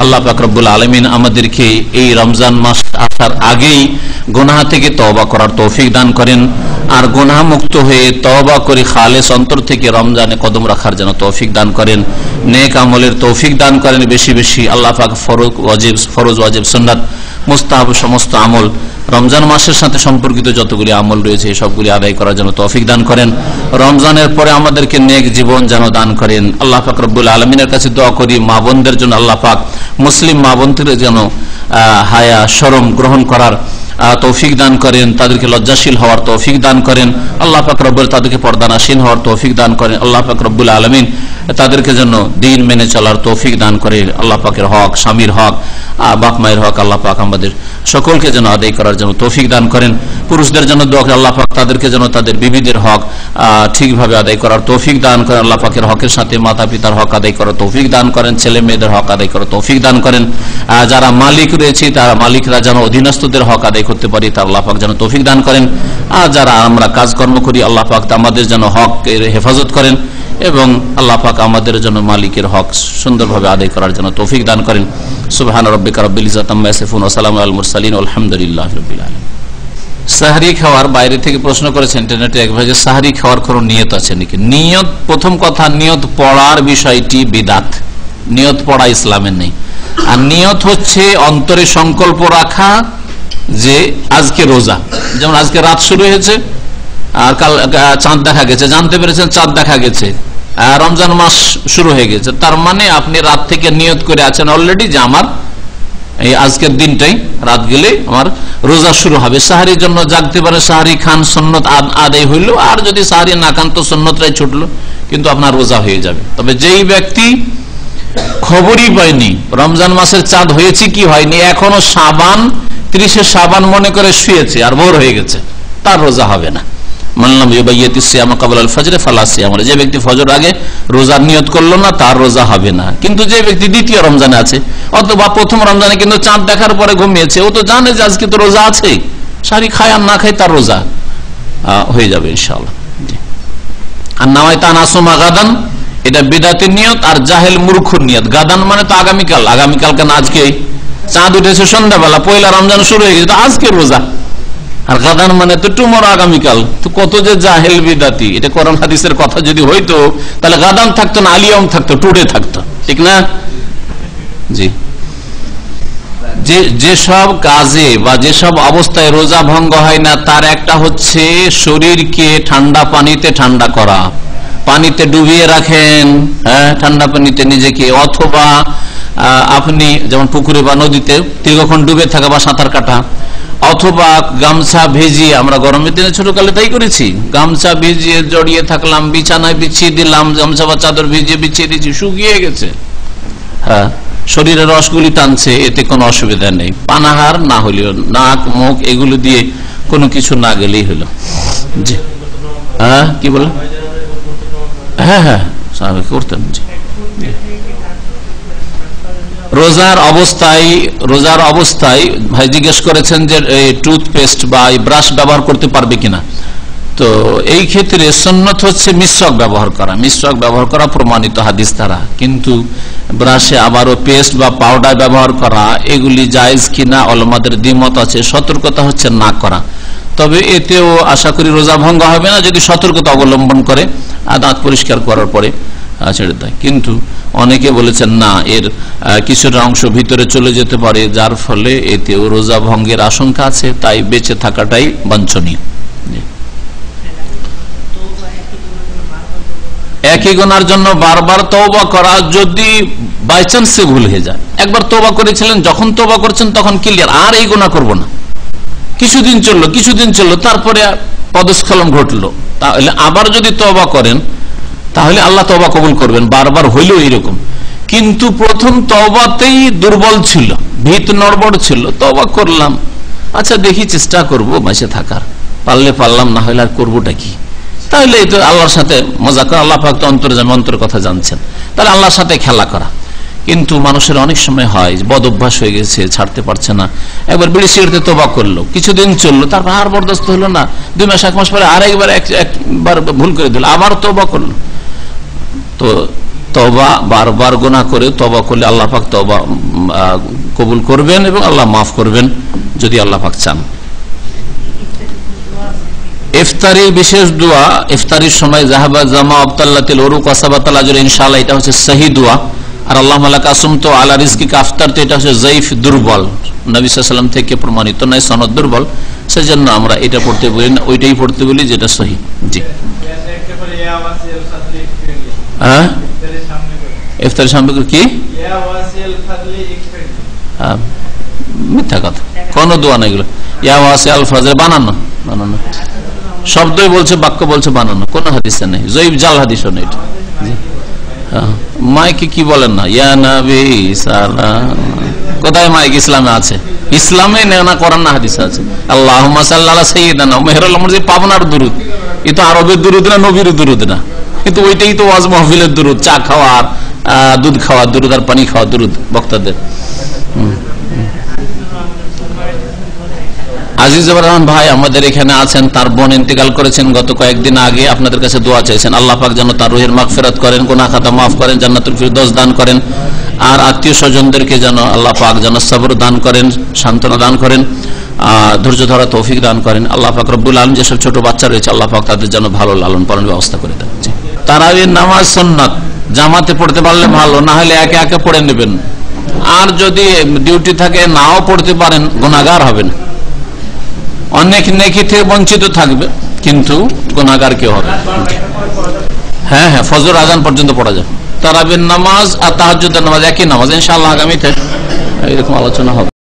আল্লাহ পাক রব্বুল আলামিন আমাদেরকে এই রমজান মাস আসার আগেই গুনাহ থেকে তওবা করার তৌফিক দান করেন, আর গুনাহ মুক্ত হয়ে তওবা করে খালেস অন্তর থেকে রমজানে কদম রাখার জন্য তৌফিক দান করেন। নেক আমলের তৌফিক দান করেন বেশি বেশি। আল্লাহ পাক ফরজ ওয়াজিব সুন্নাত মুস্তাহাব সমস্ত আমল, রমজান মাসের সাথে সম্পর্কিত যতগুলি আমল রয়েছে সবগুলি আদায় করার জন্য তৌফিক দান করেন। রমজানের পরে আমাদেরকে নেক জীবন যেন দান করেন। আল্লাহ পাক রব্বুল আলামিনের কাছে দোয়া করি মা বোনদের জন্য, আল্লাহ পাক মুসলিম মা বোনদের যেন হায়া শরম গ্রহণ করার তৌফিক দান করেন, তাদেরকে লজ্জাশীল হওয়ার তৌফিক দান করেন। আল্লাহ পাক রব্বুল তাদেরকে পর্দানাসীন হওয়ার তৌফিক দান করেন। আল্লাহ পাক রব্বুল আলামিন তাদেরকে যেন দিন মেনে চলার তৌফিক দান করেন। আল্লাহ পাকের হক, স্বামীর হক, বাপ মায়ের হক আল্লাহ পাক আমাদের সকলকে যেন আদায় করার জন্য তৌফিক দান করেন। পুরুষদের জন্য দোয়া করি আল্লাহ পাক তাদেরকে যেন তাদের বিবিদের হক ঠিকভাবে আদায় করার তৌফিক দান করেন। আল্লাহ পাকের হকের সাথে মাতা পিতার হক আদায় করার তৌফিক দান করেন, ছেলে মেয়েদের হক আদায় করার তৌফিক দান করেন। যারা মালিক রয়েছে তারা মালিকরা যেন অধীনস্থদের হক আদায় করতে পারি তা আল্লাহ পাক যেন তৌফিক দান করেন। আর যারা আমরা কাজকর্ম করি আল্লাহ পাক আমাদের যেন হকের হেফাজত করেন এবং আল্লাহ পাক আমাদের জন্য মালিকের হক সুন্দরভাবে আদায় করার জন্য তৌফিক দান করেন। সুবহান রাব্বিকা রাব্বিল ইজ্জাতি আম্মা ইয়াসিফুন ওয়া সালামুন আলাল মুরসালিন আলহামদুলিল্লাহি রাব্বিল আলামিন। সাহরি খাওয়ার বাইরে থেকে প্রশ্ন করেছে ইন্টারনেটে এক ভাই, যে সাহরি খাওয়ার কোনো নিয়ত আছে নাকি? নিয়ত, প্রথম কথা, নিয়ত পড়ার বিষয়টি বিদআত, নিয়ত পড়া ইসলামের নেই। আর নিয়ত হচ্ছে অন্তরে সংকল্প রাখা যে আজকে রোজা, যেমন আজকে রাত শুরু হয়েছে আর কাল চাঁদ দেখা গেছে, জানতে পেরেছেন চাঁদ দেখা গেছে, রমজান মাস শুরু হয়ে গেছে, তার মানে আপনি রাত থেকে নিয়ত করে আছেন অলরেডি যে আমার এই আজকের দিনটাই রাত গেলে আমার রোজা শুরু হবে। সাহারির জন্য জাগতে পারে, সাহারি খান, সুন্নত আদায় হইল, আর যদি সাহারি না খান তো সুন্নতটাই ছুটলো, কিন্তু আপনার রোজা হয়ে যাবে। তবে যেই ব্যক্তি খবরই পায়নি রমজান মাসের চাঁদ হয়েছে কি হয়নি, এখনো শাবান 30 শাবান মনে করে শুয়েছে আর ভোর হয়ে গেছে, তার রোজা হবে না। যে ব্যক্তি ফজর আগে রোজার নিয়ত করলো না তার রোজা হবে না। কিন্তু যে ব্যক্তি দ্বিতীয় রমজানে আছে অথবা প্রথম রমজানে কিন্তু চাঁদ দেখার পরে ঘুমিয়েছে, ও তো জানে যে আজকে তো রোজা আছে, সারি খায় আর না খায় তার রোজা হয়ে যাবে ইনশাআল্লাহ। আর নাওয়াইতা নাসুমা গাদান, এটা বিদআতের নিয়ত, আর জাহেল মূর্খর নিয়ত। গাদান মানে তো আগামীকাল, আগামীকালকে না আজকে, চাঁদ উঠেছে সন্ধ্যাবেলা, পয়লা রমজান শুরু হয়ে গেছে, তো আজকে রোজা। আর গাদান মানে তো টুমোর, আগামীকাল। তো কত যে জাহেল বিদাতি। এটা কোরআন হাদিসের কথা যদি হইতো তাহলে গাদান থাকতো না, আলিয়ম থাকতো, টুডে থাকতো, ঠিক না? জি, যেসব কাজে বা যেসব অবস্থায় রোজা ভঙ্গ হয় না তার একটা হচ্ছে শরীরকে ঠান্ডা পানিতে ঠান্ডা করা, পানিতে ডুবিয়ে রাখেন, হ্যাঁ, ঠান্ডা পানিতে নিজেকে, অথবা আপনি যেমন পুকুরে বা নদীতে দীর্ঘক্ষণ ডুবে থাকা বা সাঁতার কাটা, অথবা গামছা ভিজিয়ে, আমরা গরমের দিনে ছোটকালে তাই করেছি, গামছা ভিজিয়ে জড়িয়ে থাকলাম, বিছানায় বিছিয়ে দিলাম, গামছা বা চাদর ভিজিয়ে বিছিয়ে দিচ্ছি, শুকিয়ে গেছে, হ্যাঁ, শরীরের রসগুলি টানছে, এতে কোনো অসুবিধা নেই। পানাহার না হলেও, নাক মুখ এগুলো দিয়ে কোনো কিছু না গেলেই হলো। জি, হ্যাঁ, কি বলেন? হ্যাঁ হ্যাঁ, স্বাভাবিক করতেন। জি, রোজার অবস্থায় ভাই জিজ্ঞেস করেছেন যে টুথপেস্ট বা ব্রাশ ব্যবহার করতে পারবে কিনা। তো এই ক্ষেত্রে সুন্নত হচ্ছে মিসওয়াক ব্যবহার করা, মিসওয়াক ব্যবহার করা প্রমাণিত হাদিস দ্বারা। কিন্তু ব্রাশে আবারও পেস্ট বা পাউডার ব্যবহার করা, এগুলি জায়েজ কিনা উলামাদের দ্বিমত আছে। সতর্কতা হচ্ছে না করা, তবে এতেও আশা করি রোজা ভঙ্গ হবে না যদি সতর্কতা অবলম্বন করে, দাঁত পরিষ্কার করার পরে ছেড়ে দেয়। কিন্তু অনেকে বলেছেন না, এর কিছুটা অংশ ভিতরে চলে যেতে পারে, যার ফলে এতেও রোজা ভঙ্গের আশঙ্কা আছে, তাই বেঁচে থাকাটাই বাঞ্ছনীয়। একই গুনার জন্য বারবার তওবা করা, যদি বাই চান্সে ভুল হয়ে যায়। একবার তওবা করেছিলেন, যখন তওবা করছেন তখন ক্লিয়ার, আর এই গুনাহ করব না, কিছুদিন চললো, তারপরে পদস্খলন ঘটলো, তাহলে আবার যদি তওবা করেন তাহলে আল্লাহ তওবা কবুল করবেন, বারবার হইলেও এইরকম। কিন্তু প্রথম তওবাতেই দুর্বল ছিল, ভিত নড়বড় ছিল, তওবা করলাম, আচ্ছা দেখি চেষ্টা করব বেঁচে থাকার, পারলে পারলাম, না হলে আর করবোটা কি, তাহলে এই তো আল্লাহর সাথে মজা করা। আল্লাহ পাক তো অন্তরের কথা জানছেন, তাহলে আল্লাহর সাথে খেলা করা। কিন্তু মানুষের অনেক সময় হয় বদ অভ্যাস হয়ে গেছে, ছাড়তে পারছে না। একবার বিড়ি সিগারেটে তওবা করলো, কিছুদিন চললো, তারপর আর বরদাস্ত হলো না, 2 মাস 1 মাস পরে একবার ভুল করে দিল, আবার তওবা করলো। তো তওবা বারবার গুনাহ করে তওবা করলে আল্লাহ পাক তওবা কবুল করবেন এবং আল্লাহ মাফ করবেন যদি আল্লাহ পাক চান। ইফতারি বিশেষ দোয়া, ইফতারির সময় যাহাবা জামা আবতাল্লাতিল উরুক ওয়াসাবাতাল আজর, ইনশাআল্লাহ এটা হচ্ছে সহি দোয়া। আর আল্লাহুম্মা লাকা আসুমতু আলা রিজকিকা আফতারতু, এটা হচ্ছে যায়ফ, দুর্বল, নবী সাল্লাল্লাহু আলাইহি ওয়াসাল্লাম থেকে প্রমাণিত নয়, সনদ দুর্বল, সেজন্য আমরা এটা পড়তে বলি না, ওইটাই পড়তে বলি যেটা সহি। জি, হ্যাঁ, ইফতারের সামনে কি মিথ্যা কথা, কোন দোয়া না এগুলো। ইয়া ওয়াসিআল ফাজল বানানো শব্দই বলছে, বাক্য বলছে বানানো, কোন হাদিসে নেই, জয়ীফ জাল হাদিসও নেই। মাইকে কি বলেন না, ইয়া নবী সালাম, কোথায় মাইক ইসলামে আছে? ইসলামে না, কোরআন না হাদিসে আছে। আল্লাহুম্মা সাল্লি আলা সাইয়্যিদিনা মেহরুল আমর, যে পাবনার দুরূদ, এ তো আরবের দুরূদ না, নবীর দুরূদ না, কিন্তু ওইটাই তো ওয়াজ মাহফিলের দুরূদ, চা খাওয়ার, দুধ খাওয়ার দুরূদ আর পানি খাওয়ার দুরূদ বক্তাদের। আজিজুর রহমান ভাই আমাদের এখানে আছেন, তার বোন ইন্তেকাল করেছেন গত কয়েকদিন আগে, আপনাদের কাছে দোয়া চাইছেন। আল্লাহ পাক যেন তার রুহের মাগফিরাত করেন, গুনাহ খাতা মাফ করেন, জান্নাতুল ফিরদৌস দান করেন, আর আত্মীয় স্বজনদেরকে যেন আল্লাহ পাক যেন সবর দান করেন, সান্ত্বনা দান করেন, ধৈর্য ধরা তৌফিক দান করেন। আল্লাহ পাক রব্বুল আলামিন যেসব ছোট বাচ্চা রয়েছে আল্লাহ পাক তাদের যেন ভালো লালন পালনের ব্যবস্থা করে দেন। তারাবির নামাজ সুন্নাত, জামাতে পড়তে পারলে ভালো, না হলে একে একে পড়ে নেবেন। আর যদি ডিউটি থাকে নাও পড়তে পারেন, গুনাহগার হবেন, অনেক নেকি থেকে বঞ্চিত থাকবে, কিন্তু গুনাহগার কেউ হবে। হ্যাঁ হ্যাঁ, ফজর আজান পর্যন্ত পড়া যায়। তারাবির নামাজ আর তাহাজ্জুদের নামাজ একই নামাজ, ইনশাআল্লাহ আগামীতে এরকম আলোচনা হবে।